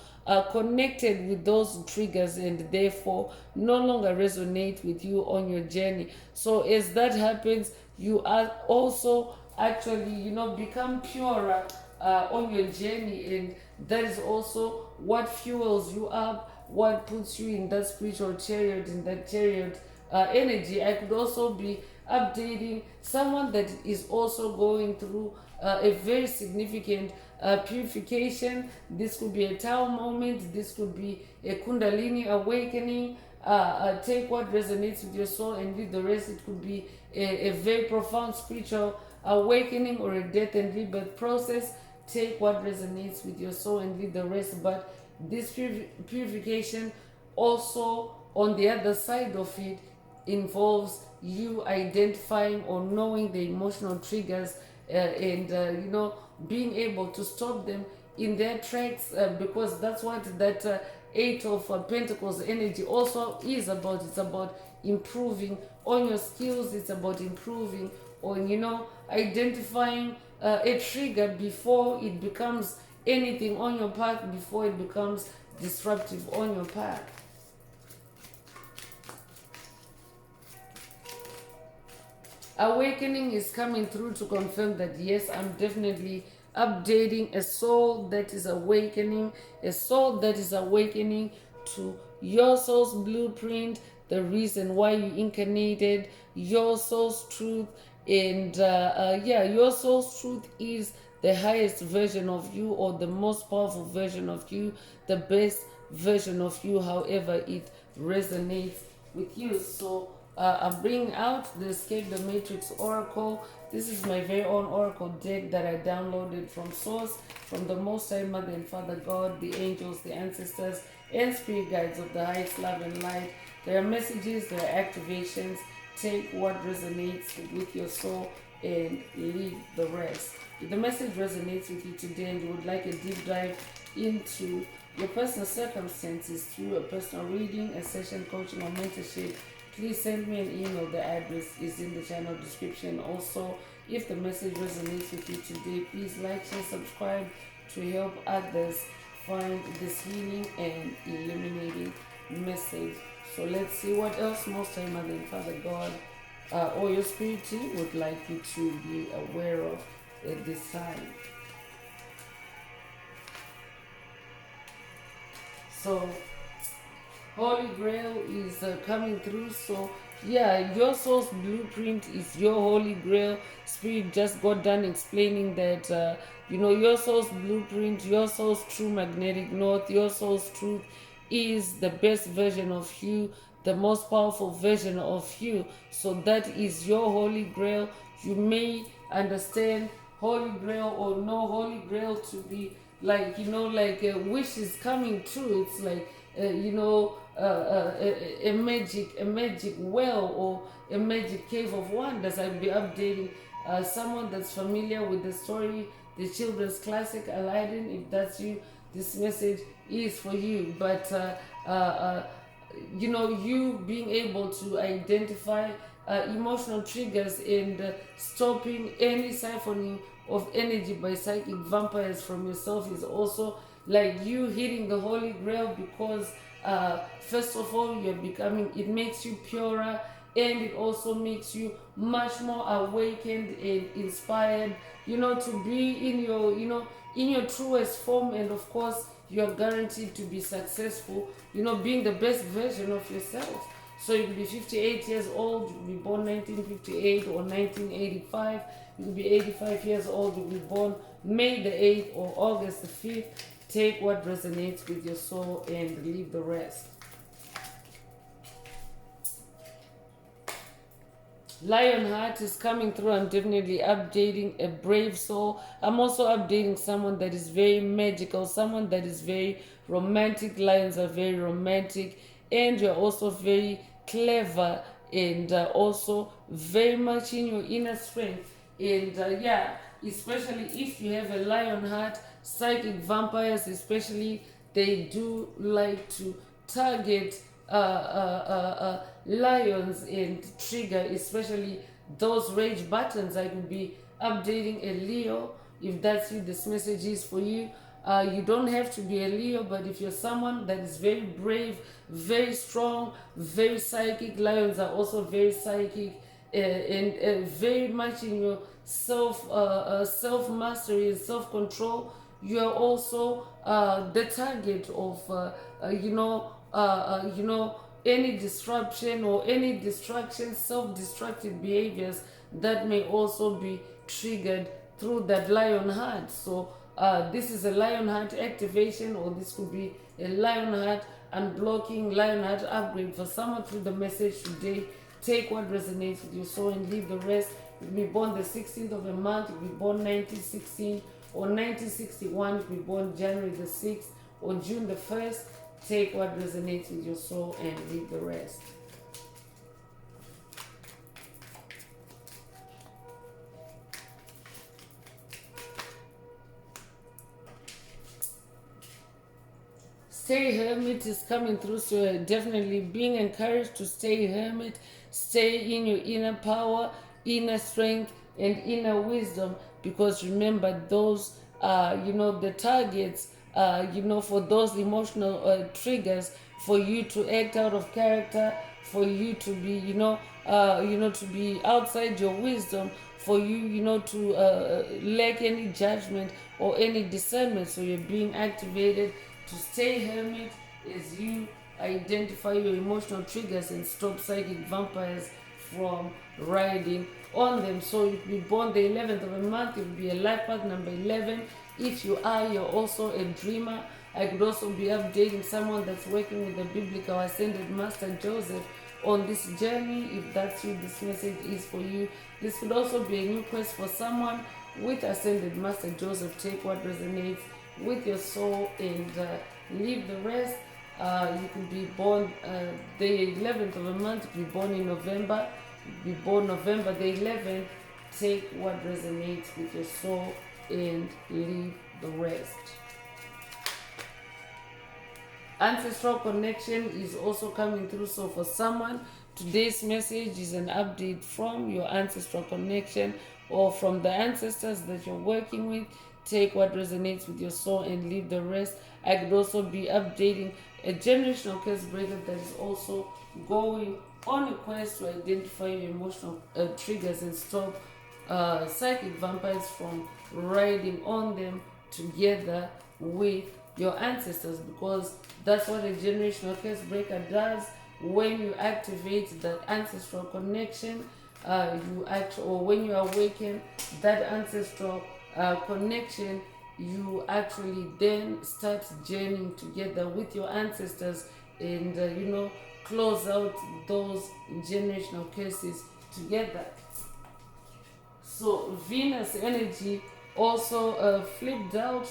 S1: connected with those triggers and therefore no longer resonate with you on your journey. So as that happens, you are also actually become purer on your journey, and that is also what fuels you up, what puts you in that spiritual chariot, in that chariot energy. I could also be updating someone that is also going through a very significant purification. This could be a Tao moment, this could be a Kundalini awakening. Take what resonates with your soul and leave the rest. It could be a very profound spiritual awakening or a death and rebirth process. Take what resonates with your soul and leave the rest. But this purification also, on the other side of it, involves you identifying or knowing the emotional triggers and being able to stop them in their tracks, because that's what that Eight of Pentacles energy also is about. It's about improving on your skills. It's about improving on identifying a trigger before it becomes anything on your path, before it becomes disruptive on your path. Awakening is coming through to confirm that yes, I'm definitely updating a soul that is awakening, a soul that is awakening to your soul's blueprint, the reason why you incarnated, your soul's truth. And your soul's truth is the highest version of you, or the most powerful version of you, the best version of you, however it resonates with you. So I'm bringing out the Escape the Matrix Oracle. This is my very own Oracle deck that I downloaded from Source, from the Most High Mother and Father God, the angels, the ancestors, and spirit guides of the highest love and light. There are messages, there are activations. Take what resonates with your soul and leave the rest. If the message resonates with you today and you would like a deep dive into your personal circumstances through a personal reading, a session, coaching, or mentorship, please send me an email. The address is in the channel description. Also, if the message resonates with you today, please like, share, subscribe to help others find this healing and illuminating message. So let's see what else Most High Mother and Father God or your spirit team would like you to be aware of at this time. So Holy Grail is coming through. So yeah, your soul's blueprint is your Holy Grail. Spirit just got done explaining that your soul's blueprint, your soul's true magnetic north, your soul's truth is the best version of you, the most powerful version of you. So that is your Holy Grail. You may understand Holy Grail or no Holy Grail to be like a wish is coming true. It's like a magic well or a magic cave of wonders. I'll be updating someone that's familiar with the story, the children's classic Aladdin. If that's you, this message is for you. But you being able to identify emotional triggers and stopping any siphoning of energy by psychic vampires from yourself is also like you hitting the Holy Grail, because first of all you're becoming, it makes you purer, and it also makes you much more awakened and inspired to be in your truest form. And of course you're guaranteed to be successful, being the best version of yourself. So you could be 58 years old, you could be born 1958 or 1985. You could be 85 years old, you could be born May the 8th or August the 5th. Take what resonates with your soul and leave the rest. Lionheart is coming through. I'm definitely updating a brave soul. I'm also updating someone that is very magical, someone that is very romantic. Lions are very romantic, and you're also very clever and also very much in your inner strength. And yeah, especially if you have a lion heart, psychic vampires, especially, they do like to target lions and trigger, especially those rage buttons. I could be updating a Leo. If that's you, this message is for you. You don't have to be a Leo, but if you're someone that is very brave, very strong, very psychic, lions are also very psychic and very much in your self mastery and self control. You are also the target of any disruption or any distraction, self-destructive behaviors that may also be triggered through that lion heart. So this is a lion heart activation, or this could be a lion heart unblocking, lion heart upgrade for someone through the message today. Take what resonates with your soul and leave the rest. You'll be born the 16th of a month, you'll be born 1916 or 1961, you'll be born January the 6th or June the 1st. Take what resonates with your soul and leave the rest. Stay hermit is coming through, so definitely being encouraged to stay hermit, stay in your inner power, inner strength, and inner wisdom, because remember, those the targets for those emotional triggers, for you to act out of character, for you to be to be outside your wisdom, for you to lack any judgment or any discernment. So you're being activated to stay hermit as you identify your emotional triggers and stop psychic vampires from riding on them. So you could be born the 11th of a month, it would be a life path number 11. If you are, you're also a dreamer. I could also be updating someone that's working with the biblical ascended master Joseph on this journey. If that's you, this message is for you. This could also be a new quest for someone with ascended master Joseph. Take what resonates with your soul and leave the rest. You could be born the 11th of a month, you could be born in November, you could be born November the 11th. Take what resonates with your soul and leave the rest. Ancestral connection is also coming through. So for someone, today's message is an update from your ancestral connection or from the ancestors that you're working with. Take what resonates with your soul and leave the rest. I could also be updating a generational curse breaker that is also going on a quest to identify your emotional triggers and stop psychic vampires from riding on them together with your ancestors, because that's what a generational curse breaker does. When you activate that ancestral connection, when you awaken that ancestral connection, you actually then start journeying together with your ancestors and close out those generational curses together. So Venus energy also flipped out.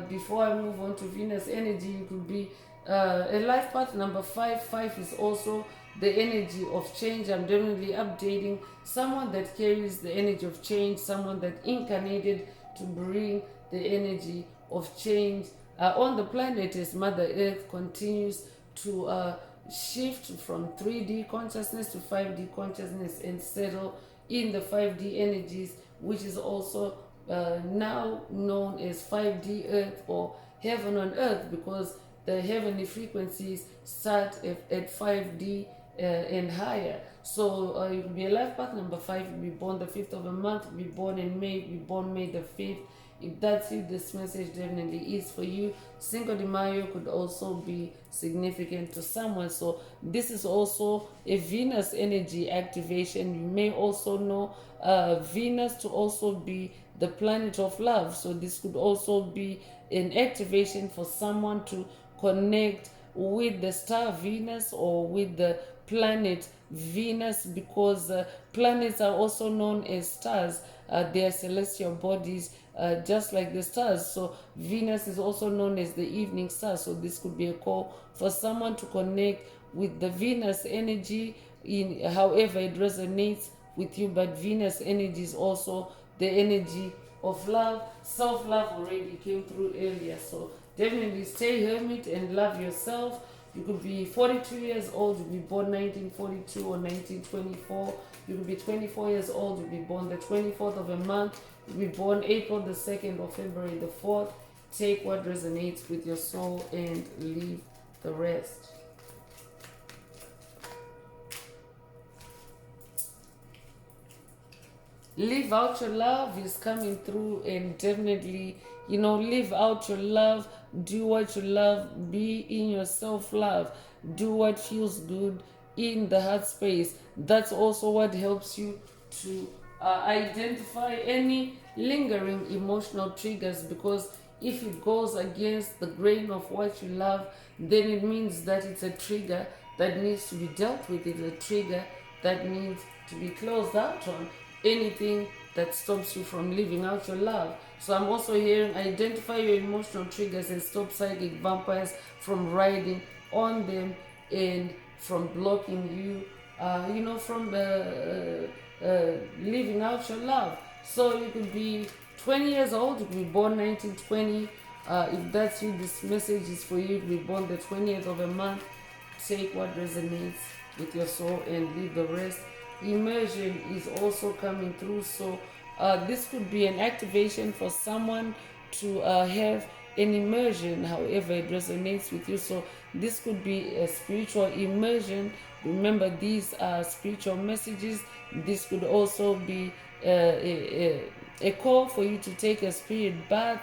S1: Before I move on to Venus energy, you could be a life path number 5. 5 is also the energy of change. I'm definitely updating someone that carries the energy of change, someone that incarnated to bring the energy of change on the planet as Mother Earth continues to shift from 3D consciousness to 5D consciousness and settle in the 5D energies, which is also now known as 5D Earth or Heaven on Earth, because the heavenly frequencies start at 5D and higher. So you could be a life path number 5, you'll be born the 5th of a month, you'll be born in May, you'll be born May the 5th, If that's you, this message definitely is for you. Cinco de Mayo could also be significant to someone. So this is also a Venus energy activation. You may also know Venus to also be the planet of love. So this could also be an activation for someone to connect with the star Venus or with the planet Venus, because planets are also known as stars. They are celestial bodies, just like the stars. So Venus is also known as the evening star. So this could be a call for someone to connect with the Venus energy in however it resonates with you. But Venus energy is also the energy of love. Self-love already came through earlier. So definitely stay hermit and love yourself. You could be 42 years old, you could be born 1942 or 1924. You could be 24 years old, you could be born the 24th of a month. You could be born April the 2nd or February the 4th. Take what resonates with your soul and leave the rest. Live out your love is coming through, and definitely, live out your love. Do what you love. Be in your self-love. Do what feels good in the heart space. That's also what helps you to identify any lingering emotional triggers, because if it goes against the grain of what you love, then it means that it's a trigger that needs to be dealt with. It's a trigger that needs to be closed out on. Anything that stops you from living out your love. So I'm also hearing identify your emotional triggers and stop psychic vampires from riding on them and from blocking you, from living out your love. So you could be 20 years old, you could be born 1920. If that's you, this message is for you. You could be born the 20th of a month. Take what resonates with your soul and leave the rest. Immersion is also coming through. So this could be an activation for someone to have an immersion, however it resonates with you. So this could be a spiritual immersion. Remember, these are spiritual messages. This could also be a call for you to take a spirit bath,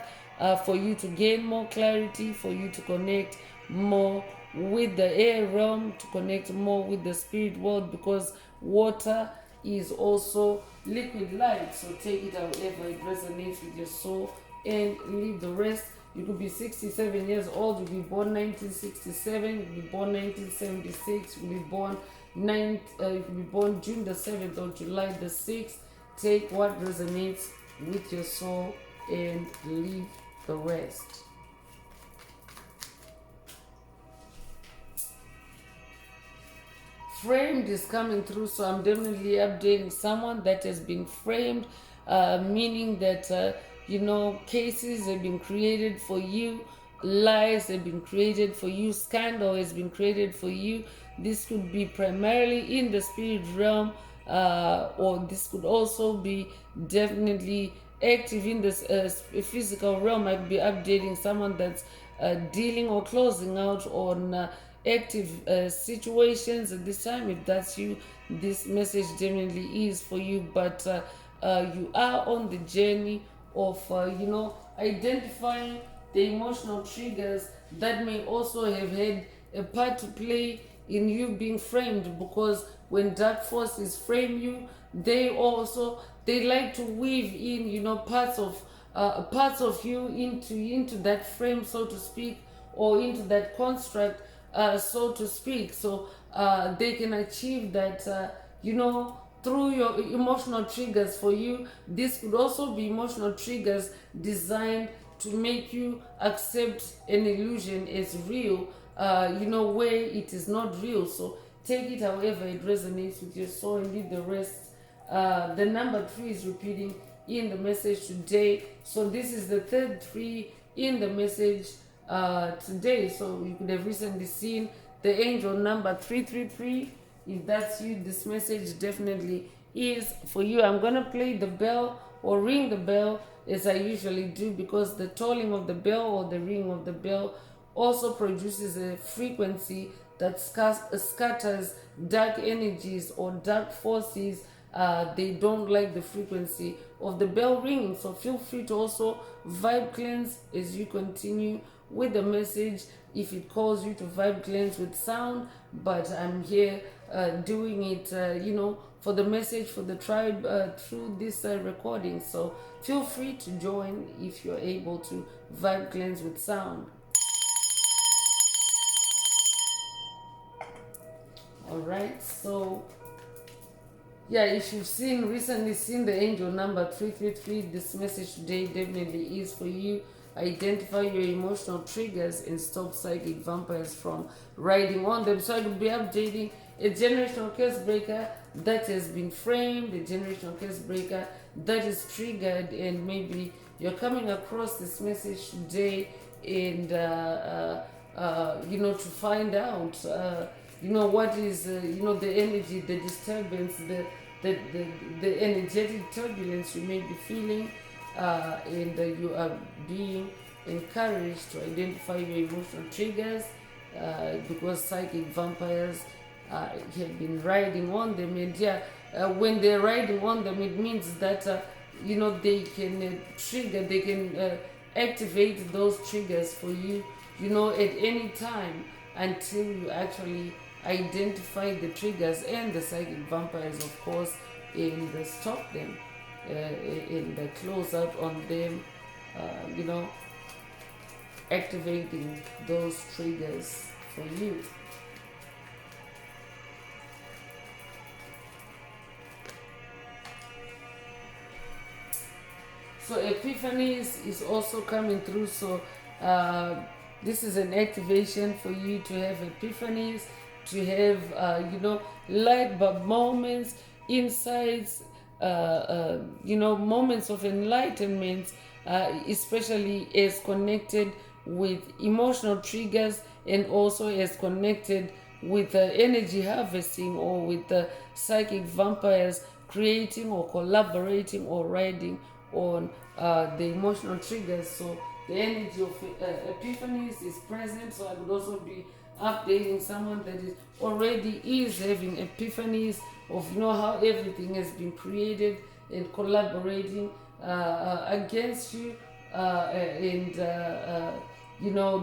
S1: for you to gain more clarity, for you to connect more with the air realm, to connect more with the spirit world, because water is also liquid light. So take it however it resonates with your soul and leave the rest. You could be 67 years old, you could be born 1967, you could be born 1976, you could be born you could be born June the 7th or July the 6th. Take what resonates with your soul and leave the rest. Framed is coming through, so I'm definitely updating someone that has been framed, meaning that cases have been created for you, lies have been created for you, scandal has been created for you. This could be primarily in the spirit realm, or this could also be definitely active in this physical realm. I'd be updating someone that's dealing or closing out on active situations at this time. If that's you, this message definitely is for you. But you are on the journey of identifying the emotional triggers that may also have had a part to play in you being framed, because when dark forces frame you, they like to weave in parts of you into that frame, so to speak, or into that construct, so to speak. So they can achieve that, through your emotional triggers. For you, this could also be emotional triggers designed to make you accept an illusion as real, where it is not real. So take it however it resonates with your soul and leave the rest. The number 3 is repeating in the message today. So this is the third 3 in the message today. So you could have recently seen the angel number 333. If that's you, this message definitely is for you. I'm gonna play the bell or ring the bell as I usually do, because the tolling of the bell or the ring of the bell also produces a frequency that scatters dark energies or dark forces they don't like the frequency of the bell ringing. So feel free to also vibe cleanse as you continue with the message. If it calls you to vibe cleanse with sound, but I'm here doing it, for the message for the tribe through this recording. So feel free to join if you're able to vibe cleanse with sound. All right, so yeah, if you've recently seen the angel number 333, this message today definitely is for you. Identify your emotional triggers and stop psychic vampires from riding on them. So I will be updating a generational curse breaker that has been framed, a generational curse breaker that is triggered, and maybe you're coming across this message today and to find out what is the energy, the disturbance, the energetic turbulence you may be feeling, and you are being encouraged to identify your emotional triggers, because psychic vampires have been riding on them. And when they're riding on them, it means that they can trigger, they can activate those triggers for you, at any time, until you actually identify the triggers and the psychic vampires, of course, and stop them, and close out on them, activating those triggers for you. So epiphanies is also coming through. So this is an activation for you to have epiphanies, to have light bulb moments, insights, moments of enlightenment, especially as connected with emotional triggers, and also as connected with energy harvesting, or with psychic vampires creating or collaborating or riding on the emotional triggers. So the energy of epiphanies is present. So I would also be updating someone that is having epiphanies of how everything has been created and collaborating against you, and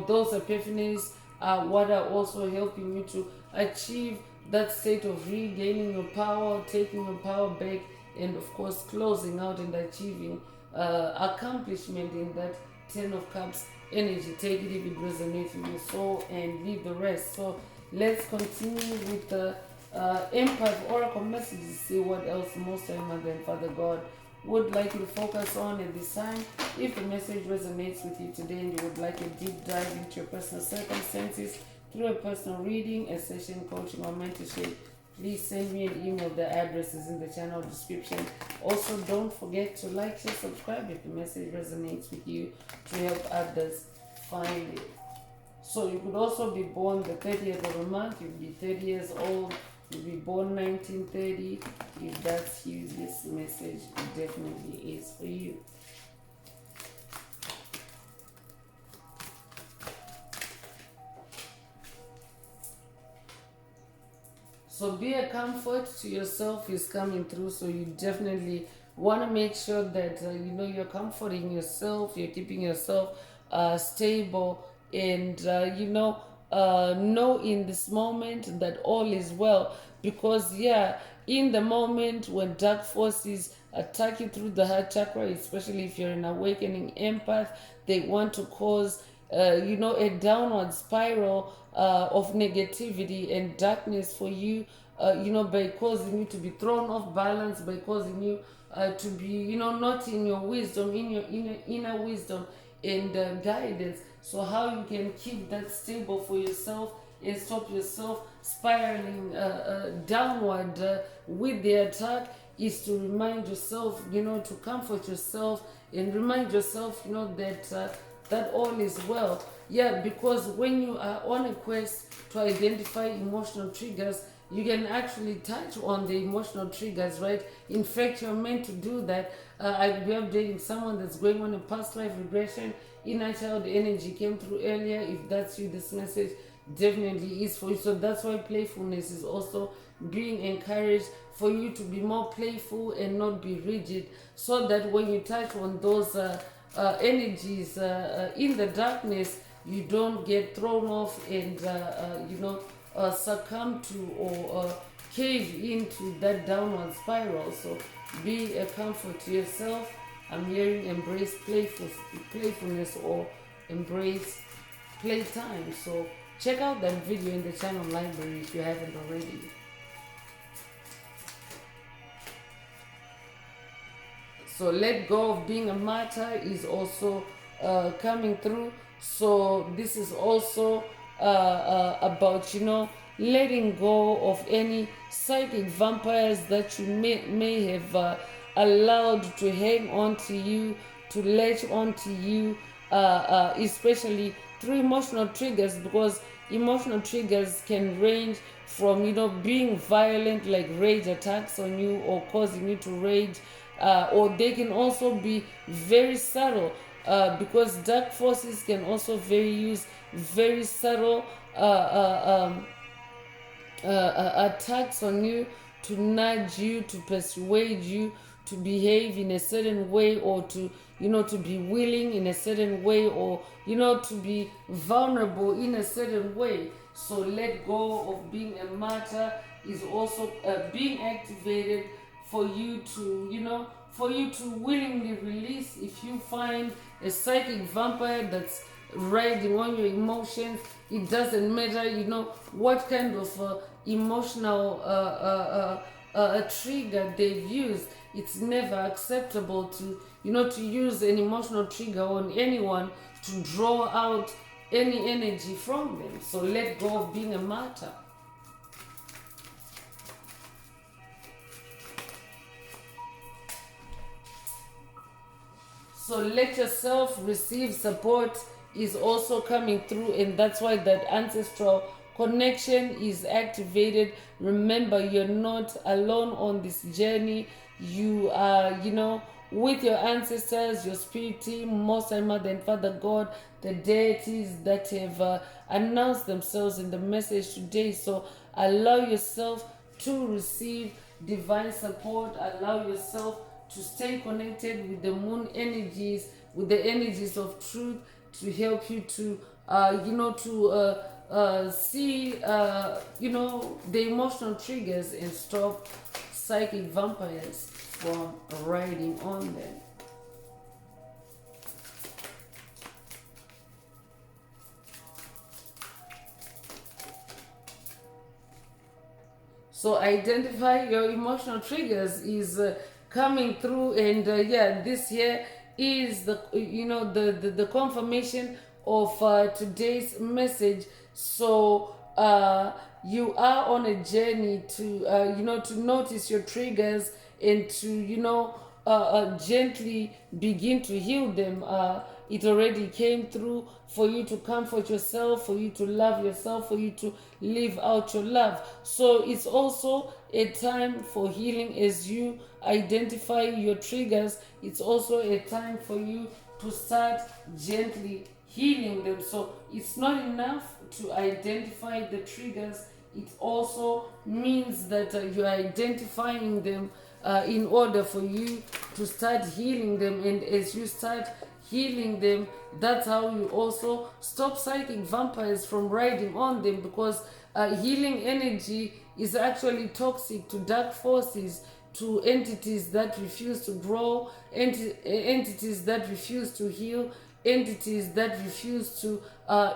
S1: those epiphanies are what are also helping you to achieve that state of regaining your power, taking your power back, and of course closing out and achieving accomplishment in that 10 of Cups energy. Take it if it resonates with your soul and leave the rest. So let's continue with the Empath Oracle messages, see what else Most High Mother and Father God would like you to focus on at this time. If the message resonates with you today and you would like a deep dive into your personal circumstances through a personal reading, a session, coaching, or mentorship, please send me an email. The address is in the channel description. Also, don't forget to like, share, subscribe if the message resonates with you, to help others find it. So you could also be born the 30th of the month. You'd be 30 years old. You'd be born 1930. If that's you, this message definitely is for you. So be a comfort to yourself is coming through. So you definitely want to make sure that you're comforting yourself, you're keeping yourself stable, and know in this moment that all is well. Because in the moment when dark forces attack you through the heart chakra, especially if you're an awakening empath, they want to cause a downward spiral of negativity and darkness for you, by causing you to be thrown off balance, by causing you to be, not in your wisdom, in your inner wisdom and guidance. So how you can keep that stable for yourself and stop yourself spiraling downward with the attack is to remind yourself, to comfort yourself and remind yourself, that all is well. Because when you are on a quest to identify emotional triggers, you can actually touch on the emotional triggers, right? In fact, you're meant to do that. I'll be updating someone that's going on a past life regression. Inner child energy came through earlier. If that's you, this message definitely is for you. So that's why playfulness is also being encouraged, for you to be more playful and not be rigid, so that when you touch on those energies in the darkness, you don't get thrown off and succumb to or cave into that downward spiral. So be a comfort to yourself. I'm hearing embrace playfulness, or embrace playtime. So check out that video in the channel library if you haven't already. So let go of being a martyr is also coming through. So this is also about, letting go of any psychic vampires that you may have allowed to hang on to you, to latch on to you, especially through emotional triggers, because emotional triggers can range from, being violent, like rage attacks on you or causing you to rage, or they can also be very subtle, because dark forces can also use very subtle attacks on you, to nudge you, to persuade you to behave in a certain way, or to to be willing in a certain way, or to be vulnerable in a certain way. So let go of being a martyr is also being activated for you to willingly release. If you find a psychic vampire that's riding on your emotions, it doesn't matter what kind of emotional trigger they've used. It's never acceptable to to use an emotional trigger on anyone to draw out any energy from them. So let go of being a martyr. So let yourself receive support is also coming through, and that's why that ancestral connection is activated. Remember, you're not alone on this journey. You are, with your ancestors, your spirit team, Most High Mother and Father God, the deities that have announced themselves in the message today. So allow yourself to receive divine support. Allow yourself to stay connected with the moon energies, with the energies of truth, to help you to see the emotional triggers and stop psychic vampires from riding on them. So identify your emotional triggers is coming through, and this here is the confirmation of today's message. So you are on a journey to to notice your triggers and to gently begin to heal them. It already came through for you to comfort yourself, for you to love yourself, for you to live out your love. So it's also a time for healing. As you identify your triggers, it's also a time for you to start gently healing them. So it's not enough to identify the triggers. It also means that you're identifying them in order for you to start healing them. And as you start healing them, that's how you also stop psychic vampires from riding on them, because healing energy is actually toxic to dark forces, to entities that refuse to grow, entities that refuse to heal, entities that refuse to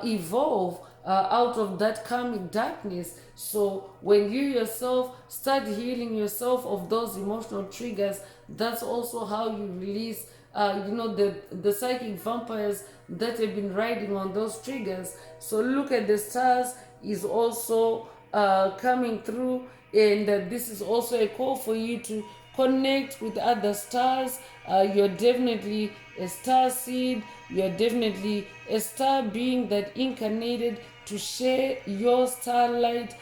S1: evolve out of that karmic darkness. So when you yourself start healing yourself of those emotional triggers, that's also how you release the psychic vampires that have been riding on those triggers. So look at the stars is also coming through, and this is also a call for you to connect with other stars. You're definitely a star seed. You're definitely a star being that incarnated to share your starlight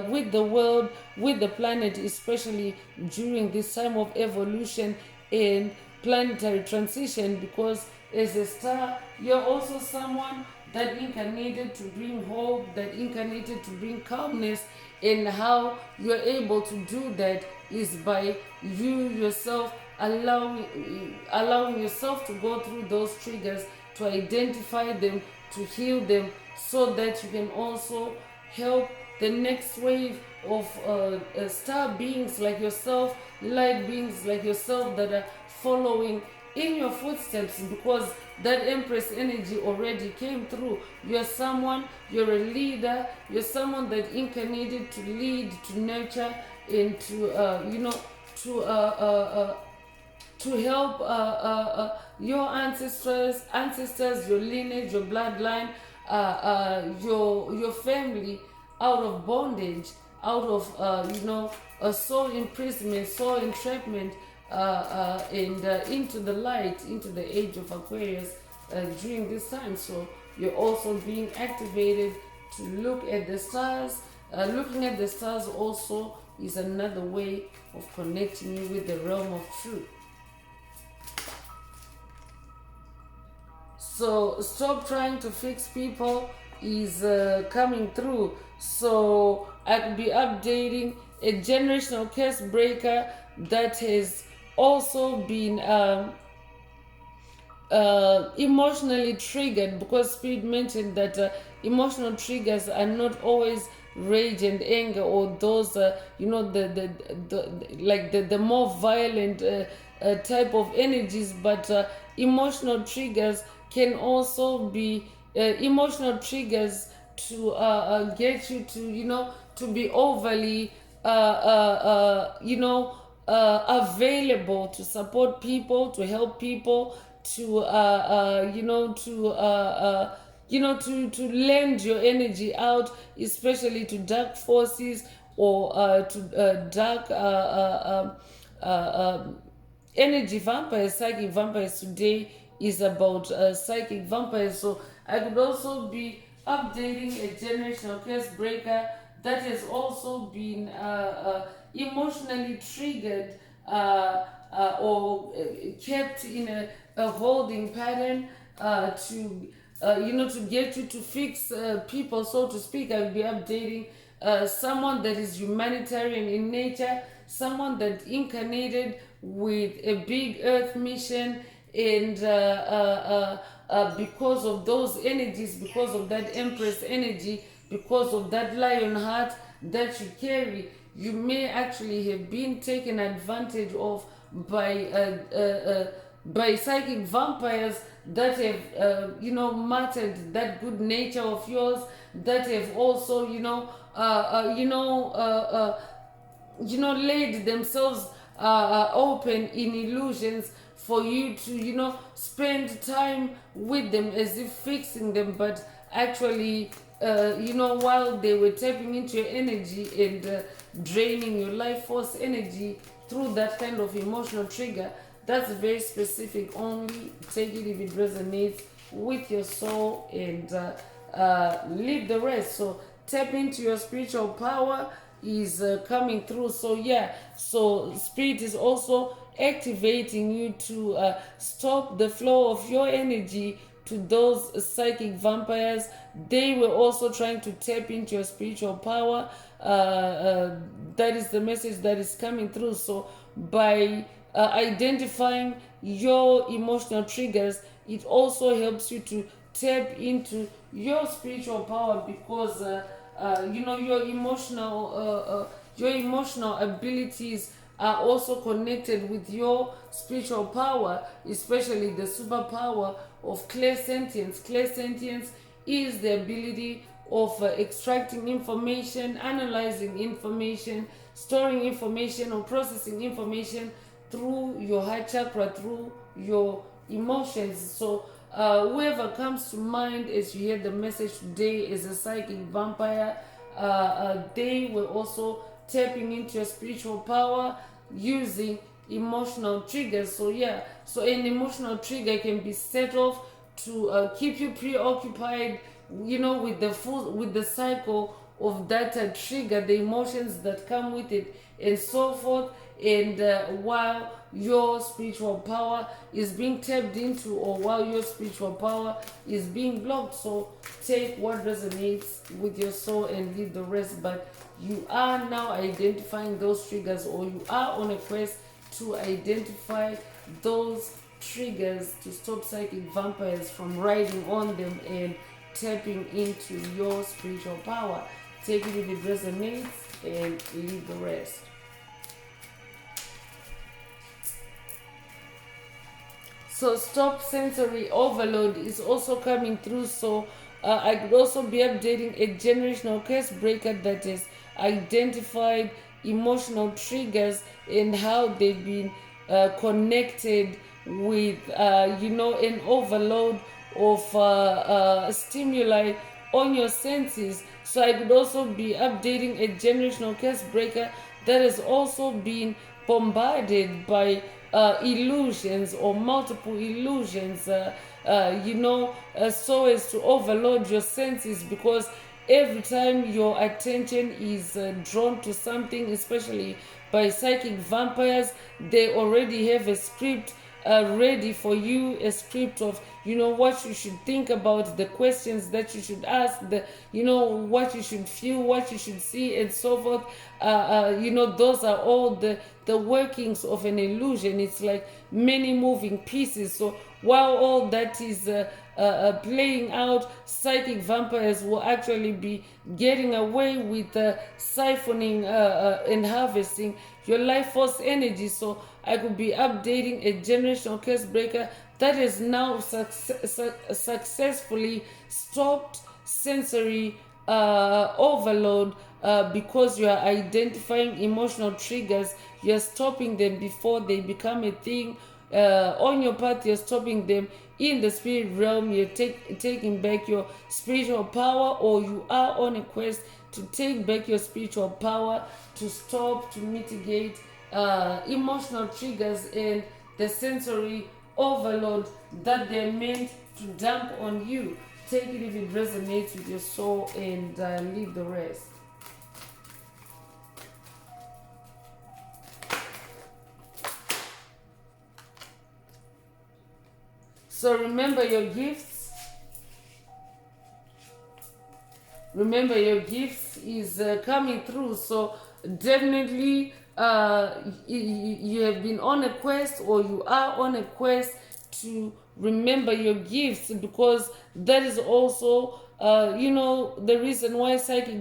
S1: with the world, with the planet, especially during this time of evolution and planetary transition. Because as a star, you're also someone that incarnated to bring hope, that incarnated to bring calmness. And how you're able to do that is by you yourself allowing yourself to go through those triggers, to identify them, to heal them, so that you can also help the next wave of star beings like yourself, light beings like yourself, that are following in your footsteps, because that Empress energy already came through. You're someone, you're a leader, you're someone that incarnated to lead, to nurture, and to to help your ancestors, your lineage, your bloodline, your family out of bondage, out of a soul imprisonment, soul entrapment, and into the light, into the age of Aquarius during this time. So you're also being activated to look at the stars. Looking at the stars also is another way of connecting you with the realm of truth. So stop trying to fix people is coming through. So I could be updating a generational curse breaker that has also been emotionally triggered, because Spirit mentioned that emotional triggers are not always rage and anger, or those the more violent type of energies, but emotional triggers can also be emotional triggers to get you to to be overly available to support people, to help people, to to lend your energy out, especially to dark forces, or to dark energy vampires, psychic vampires. Today is about psychic vampires. So I could also be updating a generational curse breaker that has also been emotionally triggered, or kept in a holding pattern, to get you to fix people, so to speak. I will be updating someone that is humanitarian in nature, someone that incarnated with a big earth mission, and because of those energies, because of that Empress energy, because of that lion heart that you carry, you may actually have been taken advantage of by psychic vampires that have mattered that good nature of yours, that have also laid themselves open in illusions for you to spend time with them as if fixing them, but actually while they were tapping into your energy and draining your life force energy through that kind of emotional trigger. That's very specific. Only take it if it resonates with your soul, and leave the rest. So tap into your spiritual power is coming through. So yeah, so Spirit is also activating you to stop the flow of your energy to those psychic vampires. They were also trying to tap into your spiritual power. That is the message that is coming through. So by identifying your emotional triggers, it also helps you to tap into your spiritual power, because your emotional abilities are also connected with your spiritual power, especially the superpower of clairsentience. Clairsentience is the ability of extracting information, analyzing information, storing information, or processing information through your heart chakra, through your emotions. So whoever comes to mind as you hear the message today is a psychic vampire. They were also tapping into your spiritual power using emotional triggers. So yeah, so an emotional trigger can be set off to keep you preoccupied, with the cycle of that trigger, the emotions that come with it, and so forth. And while your spiritual power is being tapped into, or while your spiritual power is being blocked, so take what resonates with your soul and leave the rest. But you are now identifying those triggers, or you are on a quest to identify those triggers to stop psychic vampires from riding on them and tapping into your spiritual power. Take it if it resonates and leave the rest. So stop sensory overload is also coming through. So I could also be updating a generational curse breaker that has identified emotional triggers and how they've been connected with, an overload of stimuli on your senses. So I could also be updating a generational curse breaker that has also been bombarded by illusions or multiple illusions, so as to overload your senses, because every time your attention is drawn to something, especially by psychic vampires, they already have a script ready for you, a script of what you should think about, the questions that you should ask, what you should feel, what you should see, and so forth. Those are all the workings of an illusion. It's like many moving pieces. So while all that is playing out, psychic vampires will actually be getting away with siphoning and harvesting your life force energy. So I could be updating a generational curse breaker that has now successfully stopped sensory overload, because you are identifying emotional triggers. You're stopping them before they become a thing on your path. You're stopping them in the spirit realm. You're taking back your spiritual power, or you are on a quest to take back your spiritual power, to stop, to mitigate emotional triggers and the sensory overload that they're meant to dump on you. Take it if it resonates with your soul, and leave the rest. So remember your gifts. Remember your gifts is coming through. So definitely you have been on a quest, or you are on a quest to remember your gifts, because that is also the reason why psychic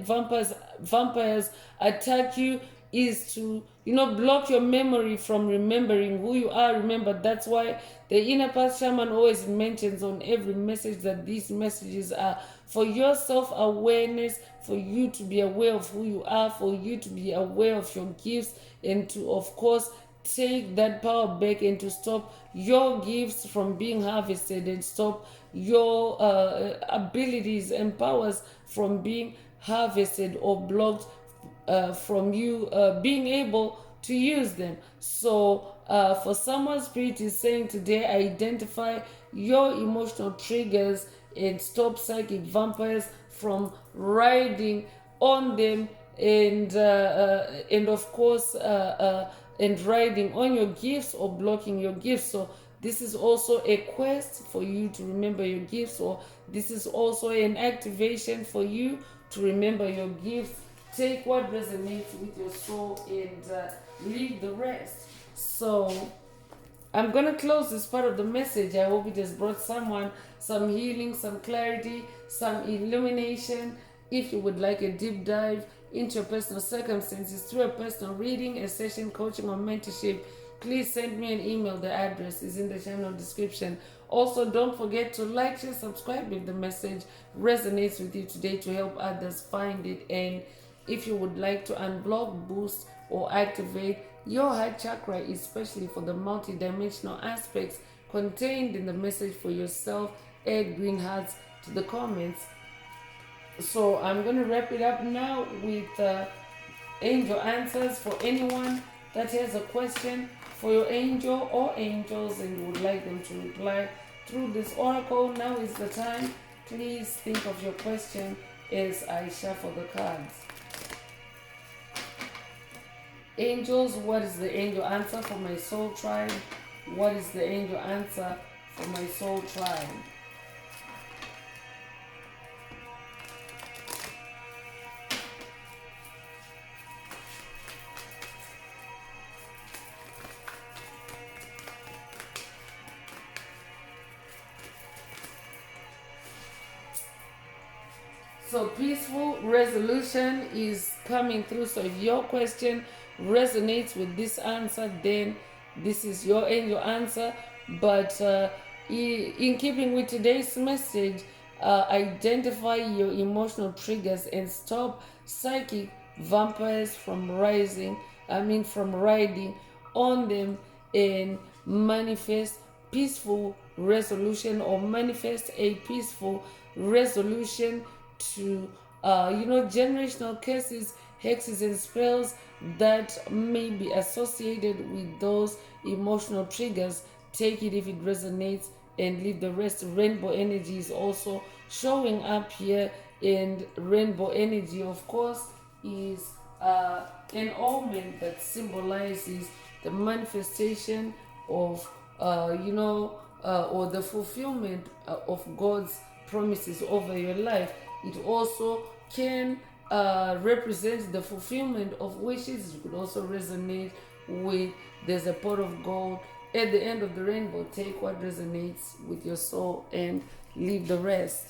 S1: vampires attack you, is to block your memory from remembering who you are. Remember, that's why the inner path shaman always mentions on every message that these messages are for your self-awareness, for you to be aware of who you are, for you to be aware of your gifts, and to, of course, take that power back, and to stop your gifts from being harvested, and stop your abilities and powers from being harvested or blocked from you being able to use them. So for someone, spirit is saying today, identify your emotional triggers and stop psychic vampires from riding on them, and of course and riding on your gifts or blocking your gifts. So this is also a quest for you to remember your gifts, or this is also an activation for you to remember your gifts. Take what resonates with your soul, and leave the rest. So I'm going to close this part of the message. I hope it has brought someone some healing, some clarity, some illumination. If you would like a deep dive into your personal circumstances through a personal reading, a session, coaching, or mentorship, please send me an email. The address is in the channel description. Also, don't forget to like, share, subscribe if the message resonates with you today, to help others find it. And if you would like to unblock, boost, or activate your heart chakra, especially for the multidimensional aspects contained in the message for yourself, add green hearts to the comments. So I'm going to wrap it up now with angel answers. For anyone that has a question for your angel or angels and you would like them to reply through this oracle, now is the time. Please think of your question as I shuffle the cards. Angels, what is the angel answer for my soul tribe? What is the angel answer for my soul tribe? So peaceful resolution is coming through. So if your question resonates with this answer, then this is your angel answer. But in keeping with today's message, identify your emotional triggers and stop psychic vampires from from riding on them, and manifest peaceful resolution, or manifest a peaceful resolution to generational curses, hexes, and spells that may be associated with those emotional triggers. Take it if it resonates and leave the rest. Rainbow energy is also showing up here, and rainbow energy, of course, is an omen that symbolizes the manifestation of or the fulfillment of God's promises over your life. It also can represent the fulfillment of wishes. It could also resonate with there's a pot of gold at the end of the rainbow. Take what resonates with your soul and leave the rest.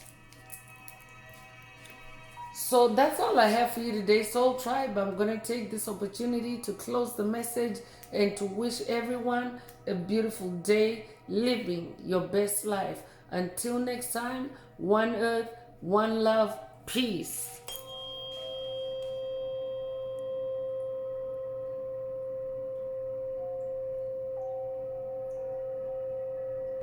S1: So that's all I have for you today, Soul Tribe. I'm going to take this opportunity to close the message and to wish everyone a beautiful day, living your best life. Until next time, one earth, one love, peace.